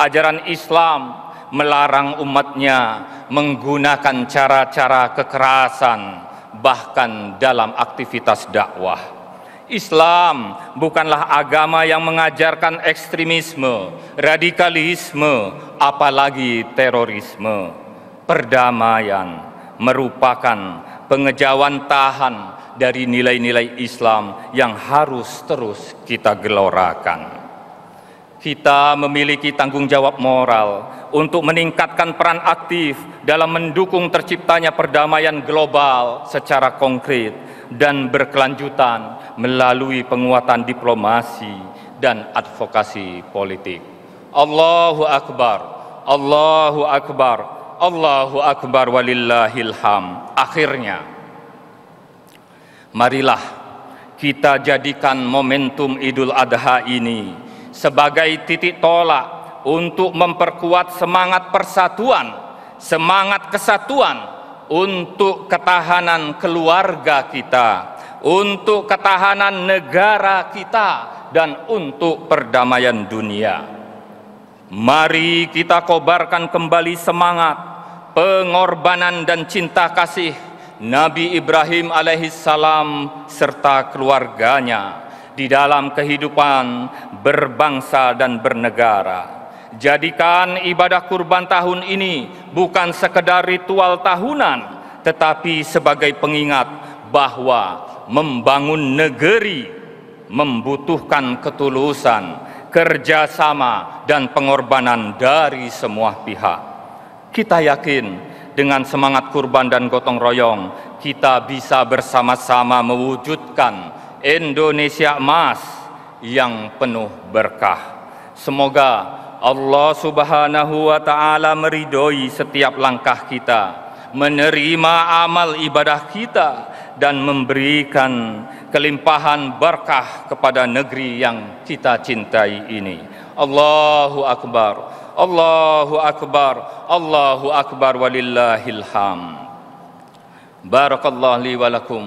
Ajaran Islam melarang umatnya menggunakan cara-cara kekerasan, bahkan dalam aktivitas dakwah. Islam bukanlah agama yang mengajarkan ekstremisme, radikalisme, apalagi terorisme. Perdamaian merupakan pengejauhan tahan dari nilai-nilai Islam yang harus terus kita gelorakan. Kita memiliki tanggung jawab moral untuk meningkatkan peran aktif dalam mendukung terciptanya perdamaian global secara konkret dan berkelanjutan melalui penguatan diplomasi dan advokasi politik. Allahu Akbar, Allahu Akbar, Allahu Akbar walillahil ham. Akhirnya, marilah kita jadikan momentum Idul Adha ini sebagai titik tolak untuk memperkuat semangat persatuan, semangat kesatuan untuk ketahanan keluarga kita, untuk ketahanan negara kita, dan untuk perdamaian dunia. Mari kita kobarkan kembali semangat, pengorbanan dan cinta kasih Nabi Ibrahim alaihissalam serta keluarganya di dalam kehidupan berbangsa dan bernegara. Jadikan ibadah kurban tahun ini bukan sekedar ritual tahunan, tetapi sebagai pengingat bahwa membangun negeri membutuhkan ketulusan, kerjasama, dan pengorbanan dari semua pihak. Kita yakin dengan semangat kurban dan gotong royong, kita bisa bersama-sama mewujudkan Indonesia emas yang penuh berkah. Semoga Allah Subhanahu wa Ta'ala meridhoi setiap langkah kita, menerima amal ibadah kita, dan memberikan kelimpahan berkah kepada negeri yang kita cintai ini. Allahu Akbar, Allahu Akbar, Allahu Akbar walillahil ham. Barakallahu li wa lakum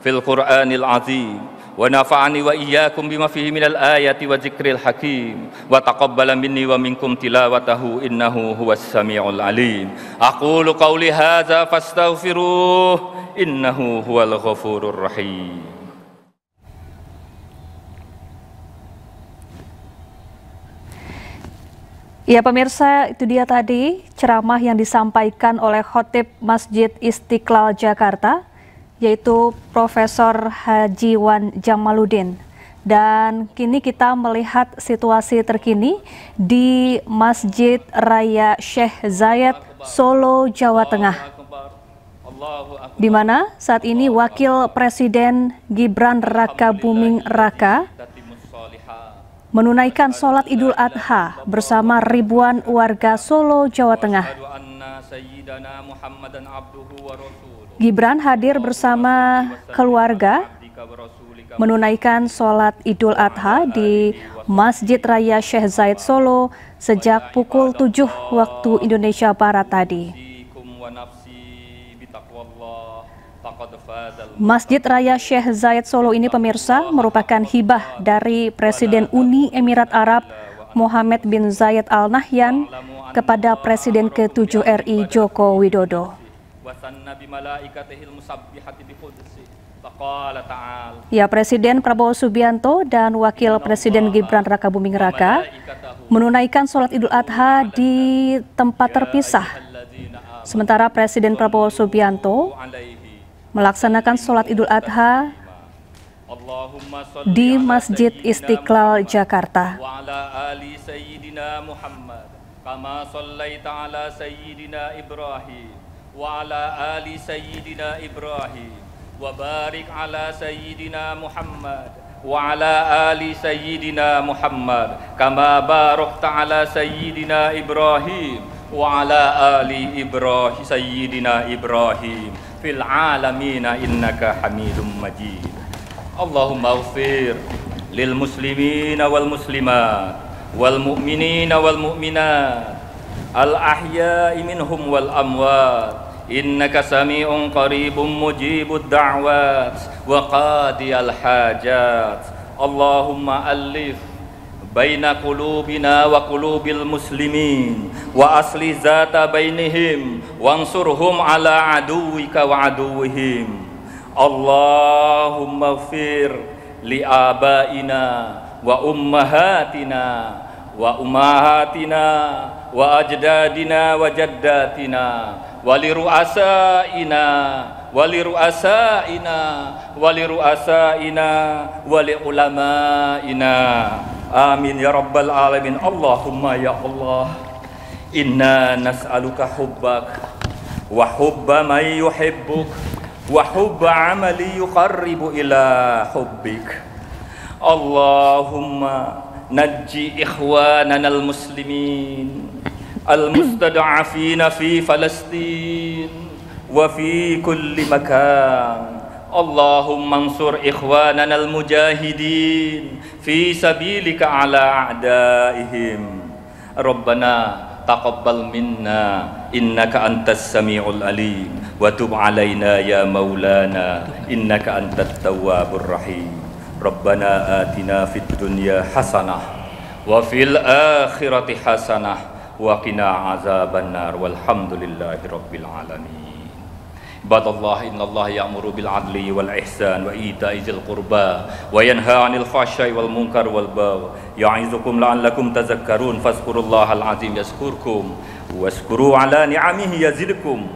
fil Qur'anil azim wa nafa'ani wa iyyakum bima fihi minal ayati wa dzikril hakim wa taqabbala minni wa minkum tilawatahu innahu huwas samiul alim. Aqulu qawli hadza fastaghfiruh innahu huwal ghafurur rahim. Ya pemirsa, itu dia tadi ceramah yang disampaikan oleh Khatib Masjid Istiqlal Jakarta, yaitu Profesor Haji Wan Jamaluddin. Dan kini kita melihat situasi terkini di Masjid Raya Syekh Zayed, Solo, Jawa Tengah, di mana saat ini Wakil Presiden Gibran Rakabuming Raka menunaikan sholat Idul Adha bersama ribuan warga Solo, Jawa Tengah. Gibran hadir bersama keluarga menunaikan sholat Idul Adha di Masjid Raya Syekh Zayed Solo sejak pukul 7 waktu Indonesia Barat tadi. Masjid Raya Syekh Zayed Solo ini pemirsa merupakan hibah dari Presiden Uni Emirat Arab Mohammed bin Zayed Al Nahyan kepada Presiden ke-7 RI Joko Widodo. Ya, Presiden Prabowo Subianto dan Wakil Presiden Gibran Rakabuming Raka menunaikan sholat Idul Adha di tempat terpisah. Sementara Presiden Prabowo Subianto melaksanakan sholat Idul Adha di Masjid Istiqlal Jakarta. fil alamina innaka hamidum majid. Allahumma ighfir lil muslimina wal muslimat wal mu'minina wal mu'minat al ahya'i minhum wal amwat innaka sami'un qaribun mujibud da'wat wa qadiyal hajat. Allahumma alif baina qulubina wa qulubil muslimin wa asli zata bainihim wansurhum ala aduwika wa aduwihim. Allahumma ighfir li abaina wa ummahatina wa ummahatina wa ajdadina wa jaddatina wa li ru'asaina ولرؤسائنا ولرؤسائنا ولعلمائنا آمين يا رب العالمين. اللهم يا الله إنا نسألك حبك وحب من يحبك وحب عمل يقرب إلى حبك. اللهم نجي إخواننا المسلمين المستضعفين في فلسطين وفي كل مكان. اللهم انصر إخواننا المجاهدين في سبيلك على أعدائهم. ربنا تقبل منا إنك أنت السميع العليم وتب علينا يا مولانا إنك أنت التواب الرحيم. ربنا آتنا في الدنيا حسنة وفي الآخرة حسنة وقنا عذاب النار والحمد لله رب العالمين. عباد الله إن الله يأمر بالعدل والإحسان وإيتاء ذي القربى وينهى عن الفحشاء والمنكر والبغي يعظكم لعلكم تذكرون فاذكروا الله العظيم يذكركم واشكروا على نعمه يزدكم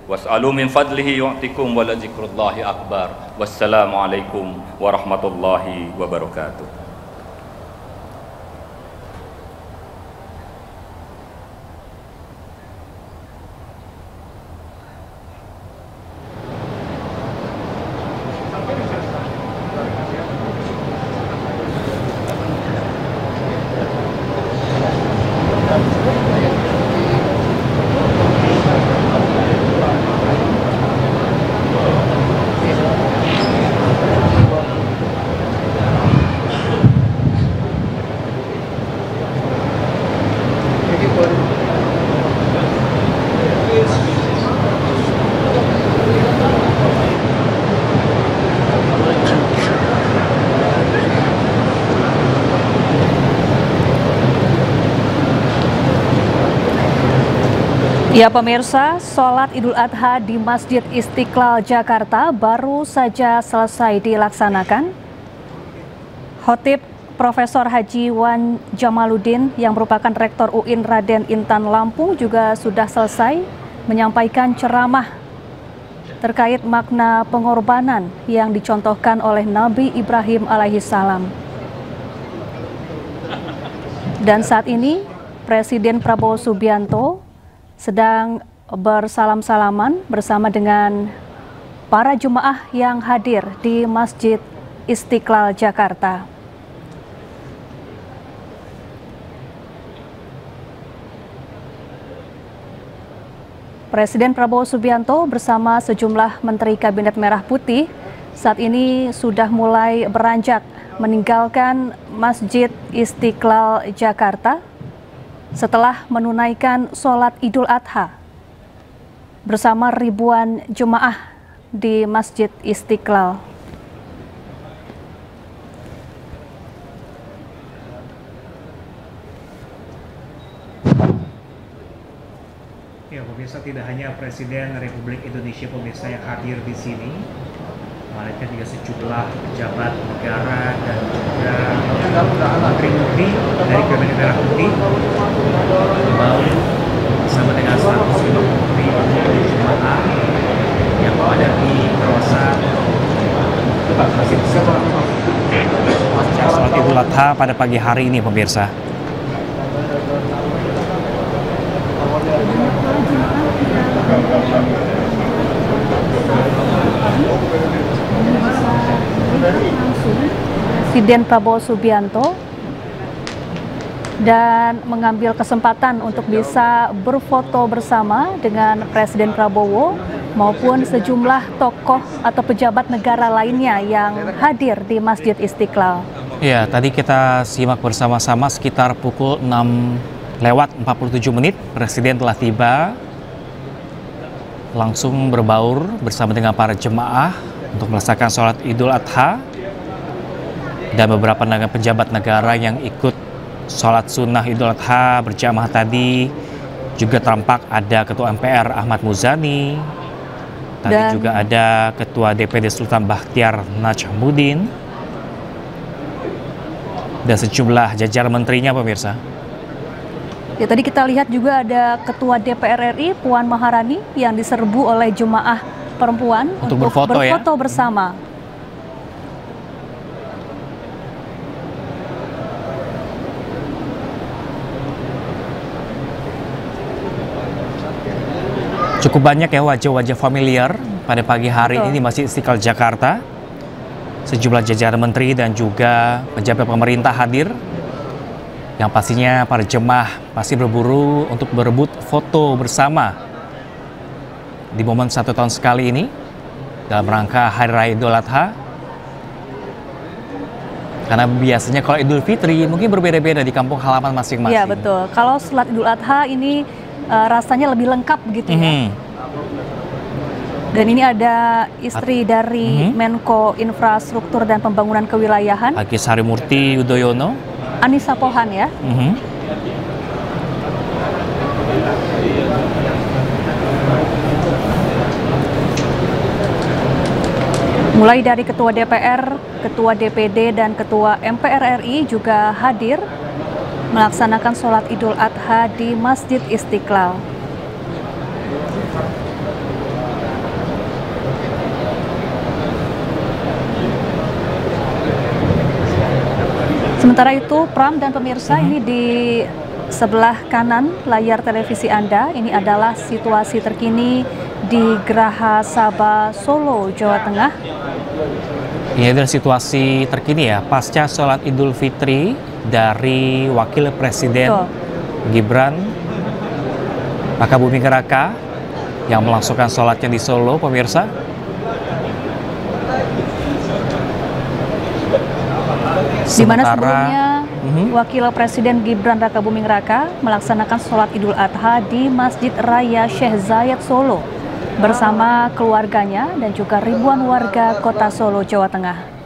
واسألوا من فضله يعطكم ولذكر الله أكبر. والسلام عليكم ورحمة الله وبركاته. Ya pemirsa, sholat Idul Adha di Masjid Istiqlal Jakarta baru saja selesai dilaksanakan. Khotib Profesor Haji Wan Jamaluddin yang merupakan Rektor UIN Raden Intan Lampung juga sudah selesai menyampaikan ceramah terkait makna pengorbanan yang dicontohkan oleh Nabi Ibrahim alaihissalam. Dan saat ini Presiden Prabowo Subianto sedang bersalam-salaman bersama dengan para jemaah yang hadir di Masjid Istiqlal Jakarta. Presiden Prabowo Subianto bersama sejumlah Menteri Kabinet Merah Putih saat ini sudah mulai beranjak meninggalkan Masjid Istiqlal Jakarta setelah menunaikan sholat Idul Adha bersama ribuan jemaah di Masjid Istiqlal. Ya pemirsa, tidak hanya Presiden Republik Indonesia pemirsa yang hadir di sini, melainkan juga sejumlah pejabat negara dan juga menteri-menteri dari Kabinet Merah Putih mau bersama dengan 150 ribu jemaah yang memadati kawasan Masjid Istiqlal. Sholat Idul Adha pada pagi hari ini pemirsa. Presiden Prabowo Subianto dan mengambil kesempatan untuk bisa berfoto bersama dengan Presiden Prabowo maupun sejumlah tokoh atau pejabat negara lainnya yang hadir di Masjid Istiqlal. Ya, tadi kita simak bersama-sama sekitar pukul 6:47 Presiden telah tiba, langsung berbaur bersama dengan para jemaah untuk melaksanakan sholat Idul Adha. Dan beberapa pejabat negara yang ikut sholat sunnah Idul Adha berjamaah tadi juga tampak ada Ketua MPR Ahmad Muzani, tadi juga ada Ketua DPD Sultan Bakhtiar Najmuddin, dan sejumlah jajaran menterinya pemirsa. Ya, tadi kita lihat juga ada Ketua DPR RI Puan Maharani yang diserbu oleh jemaah perempuan untuk berfoto bersama. Cukup banyak ya wajah-wajah familiar pada pagi hari ini di Masjid Istiqlal Jakarta. Sejumlah jajaran menteri dan juga pejabat pemerintah hadir. Yang pastinya para jemaah pasti berburu untuk berebut foto bersama di momen 1 tahun sekali ini dalam rangka Hari Raya Idul Adha. Karena biasanya kalau Idul Fitri mungkin berbeda-beda di kampung halaman masing-masing. Iya betul. Kalau sholat Idul Adha ini rasanya lebih lengkap begitu ya. Dan ini ada istri dari Menko Infrastruktur dan Pembangunan Kewilayahan, Agus Harimurti Yudhoyono, Anissa Pohan ya. Mulai dari Ketua DPR, Ketua DPD, dan Ketua MPR RI juga hadir melaksanakan sholat Idul Adha di Masjid Istiqlal. Sementara itu, Pram dan pemirsa, ini di sebelah kanan layar televisi Anda, ini adalah situasi terkini di Geraha Sabah, Solo, Jawa Tengah. Ini adalah situasi terkini ya, pasca sholat Idul Fitri dari Wakil Presiden Gibran Rakabuming Raka yang melangsungkan sholatnya di Solo, pemirsa. Di mana sebelumnya Wakil Presiden Gibran Rakabuming Raka melaksanakan sholat Idul Adha di Masjid Raya Syekh Zayed Solo bersama keluarganya dan juga ribuan warga kota Solo, Jawa Tengah.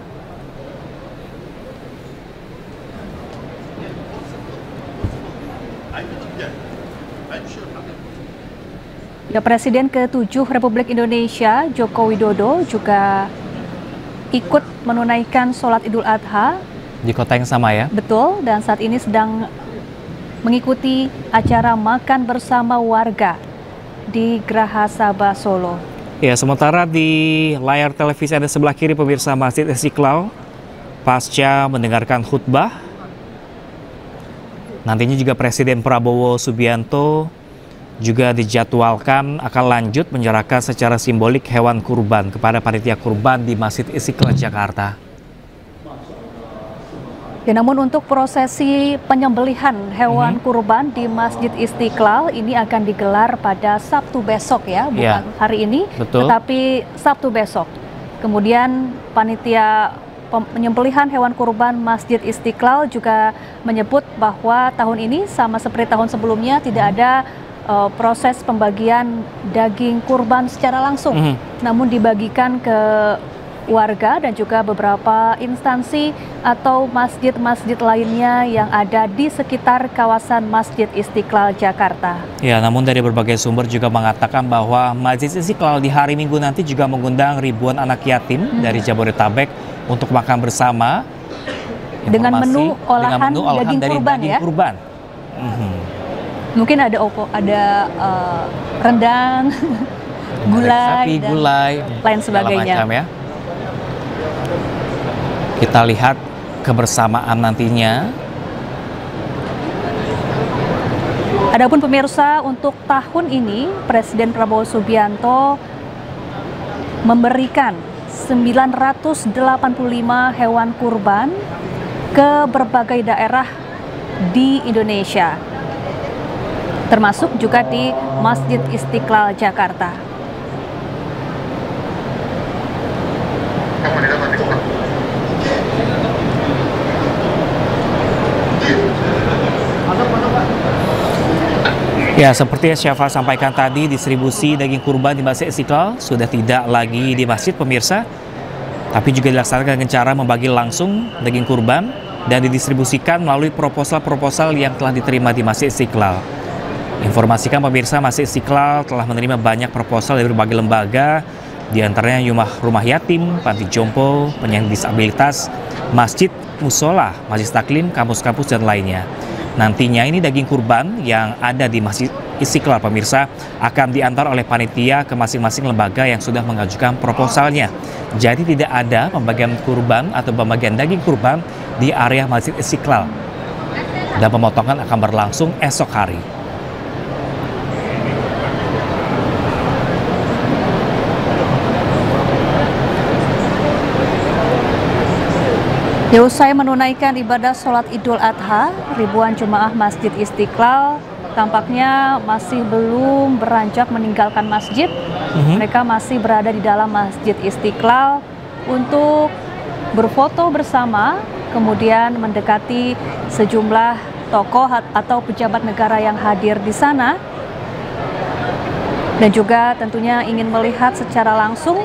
Ya, Presiden ke-7 Republik Indonesia Joko Widodo juga ikut menunaikan sholat Idul Adha di kota yang sama ya? Betul, dan saat ini sedang mengikuti acara makan bersama warga di Geraha Sabah, Solo. Ya, sementara di layar televisi ada sebelah kiri pemirsa Masjid Istiqlal pasca mendengarkan khutbah. Nantinya juga Presiden Prabowo Subianto juga dijadwalkan akan lanjut menyerahkan secara simbolik hewan kurban kepada panitia kurban di Masjid Istiqlal Jakarta. Ya, namun untuk prosesi penyembelihan hewan kurban di Masjid Istiqlal ini akan digelar pada Sabtu besok ya, bukan hari ini, tetapi Sabtu besok. Kemudian panitia penyembelihan hewan kurban Masjid Istiqlal juga menyebut bahwa tahun ini sama seperti tahun sebelumnya tidak ada proses pembagian daging kurban secara langsung, namun dibagikan ke warga dan juga beberapa instansi atau masjid-masjid lainnya yang ada di sekitar kawasan Masjid Istiqlal Jakarta. Ya, namun dari berbagai sumber juga mengatakan bahwa Masjid Istiqlal di hari Minggu nanti juga mengundang ribuan anak yatim dari Jabodetabek untuk makan bersama dengan menu olahan daging dari kurban daging ya. Kurban. Mungkin ada rendang, gulai, sapi, gulai, lain sebagainya. Macam ya. Kita lihat kebersamaan nantinya. Adapun pemirsa, untuk tahun ini Presiden Prabowo Subianto memberikan 985 hewan kurban ke berbagai daerah di Indonesia, termasuk juga di Masjid Istiqlal Jakarta. Ya, seperti yang Syafa sampaikan tadi, distribusi daging kurban di Masjid Istiqlal sudah tidak lagi di masjid pemirsa, tapi juga dilaksanakan dengan cara membagi langsung daging kurban dan didistribusikan melalui proposal-proposal yang telah diterima di Masjid Istiqlal. Informasikan pemirsa, Masjid Istiqlal telah menerima banyak proposal dari berbagai lembaga, diantaranya rumah yatim, panti jompo, penyandang disabilitas, masjid, musola, majelis taklim, kampus-kampus dan lainnya. Nantinya ini daging kurban yang ada di Masjid Istiqlal pemirsa akan diantar oleh panitia ke masing-masing lembaga yang sudah mengajukan proposalnya. Jadi tidak ada pembagian kurban atau pembagian daging kurban di area Masjid Istiqlal. Dan pemotongan akan berlangsung esok hari. Usai menunaikan ibadah sholat Idul Adha, ribuan jemaah Masjid Istiqlal tampaknya masih belum beranjak meninggalkan masjid. Mereka masih berada di dalam Masjid Istiqlal untuk berfoto bersama, kemudian mendekati sejumlah tokoh atau pejabat negara yang hadir di sana, dan juga tentunya ingin melihat secara langsung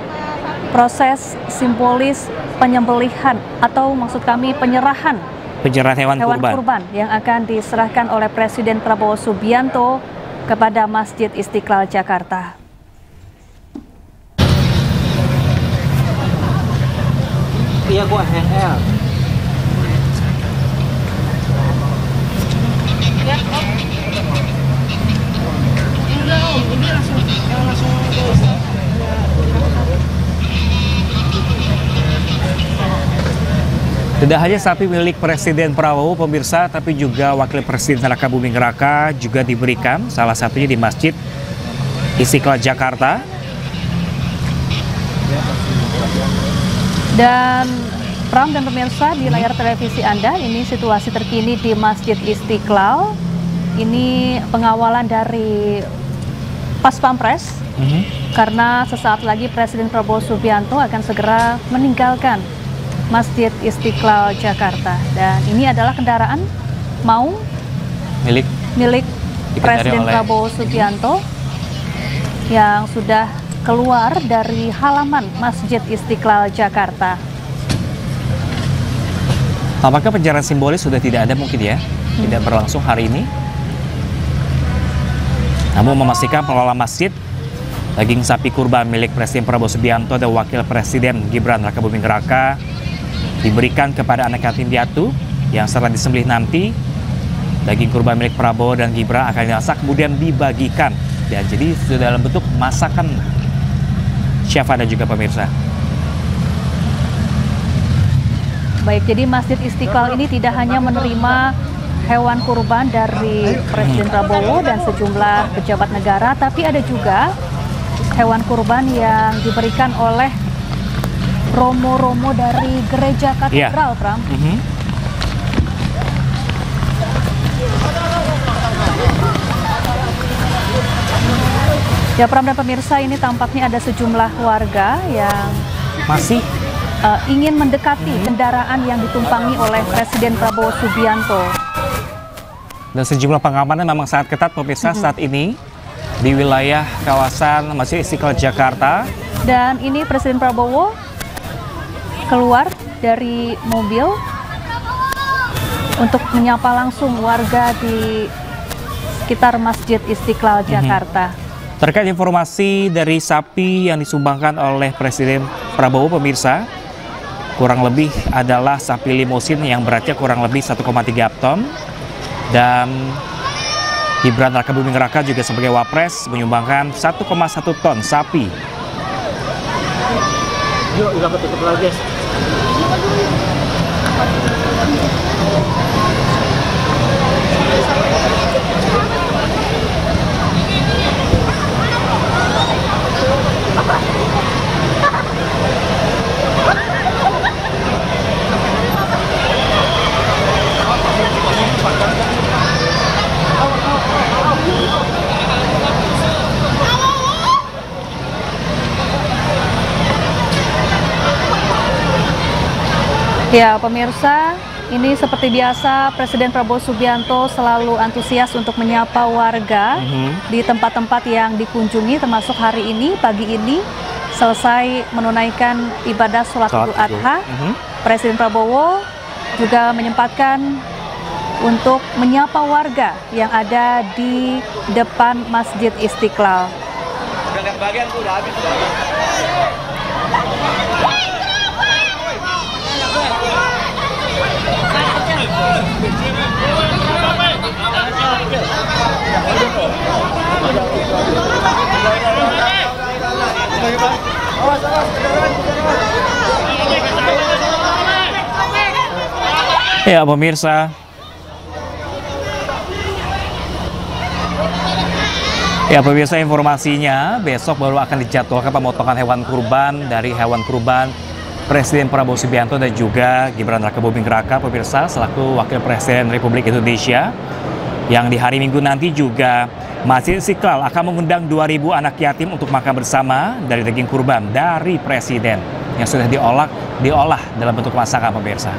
proses simbolis penyembelihan atau maksud kami penyerahan hewan kurban yang akan diserahkan oleh Presiden Prabowo Subianto kepada Masjid Istiqlal Jakarta. Iya, gua HL. Tidak hanya sapi milik Presiden Prabowo pemirsa, tapi juga Wakil Presiden Raka Buming Raka juga diberikan, salah satunya di Masjid Istiqlal Jakarta. Dan Pram dan pemirsa di layar televisi Anda, ini situasi terkini di Masjid Istiqlal. Ini pengawalan dari Pas Pampres, karena sesaat lagi Presiden Prabowo Subianto akan segera meninggalkan Masjid Istiqlal Jakarta. Dan ini adalah kendaraan maung milik Presiden Prabowo Subianto yang sudah keluar dari halaman Masjid Istiqlal Jakarta. Apakah pencarian simbolis sudah tidak ada mungkin ya? Tidak berlangsung hari ini. Namun memastikan pengelola masjid, daging sapi kurban milik Presiden Prabowo Subianto dan Wakil Presiden Gibran Raka Buming Raka diberikan kepada anak yatim piatu yang setelah disembelih nanti. Daging kurban milik Prabowo dan Gibran akan dimasak kemudian dibagikan, dan jadi sudah dalam bentuk masakan chef dan juga pemirsa. Baik, jadi Masjid Istiqlal ini tidak hanya menerima hewan kurban dari Presiden Prabowo dan sejumlah pejabat negara, tapi ada juga hewan kurban yang diberikan oleh romo-romo dari gereja katedral, Pram. Ya, Pram dan pemirsa, ini tampaknya ada sejumlah warga yang masih ingin mendekati kendaraan yang ditumpangi oleh Presiden Prabowo Subianto. Dan sejumlah pengamanan memang sangat ketat pemirsa saat ini di wilayah kawasan Masjid Istiqlal Jakarta. Dan ini Presiden Prabowo keluar dari mobil untuk menyapa langsung warga di sekitar Masjid Istiqlal Jakarta. Terkait informasi dari sapi yang disumbangkan oleh Presiden Prabowo pemirsa, kurang lebih adalah sapi limusin yang beratnya kurang lebih 1,3 ton. Dan Gibran Raka Buming Raka juga sebagai Wapres menyumbangkan 1,1 ton sapi. Yuk, udah tutup lagi, guys. Ya, pemirsa, ini seperti biasa Presiden Prabowo Subianto selalu antusias untuk menyapa warga di tempat-tempat yang dikunjungi, termasuk hari ini, pagi ini, selesai menunaikan ibadah sholat Idul Adha. Presiden Prabowo juga menyempatkan untuk menyapa warga yang ada di depan Masjid Istiqlal. Bagian udah habis. Ya pemirsa, informasinya besok baru akan dijadwalkan pemotongan hewan kurban dari hewan kurban Presiden Prabowo Subianto dan juga Gibran Rakabuming Raka, pemirsa, selaku Wakil Presiden Republik Indonesia. Yang di hari Minggu nanti juga Masjid Istiqlal akan mengundang 2.000 anak yatim untuk makan bersama dari daging kurban dari Presiden yang sudah diolah dalam bentuk masakan, pemirsa.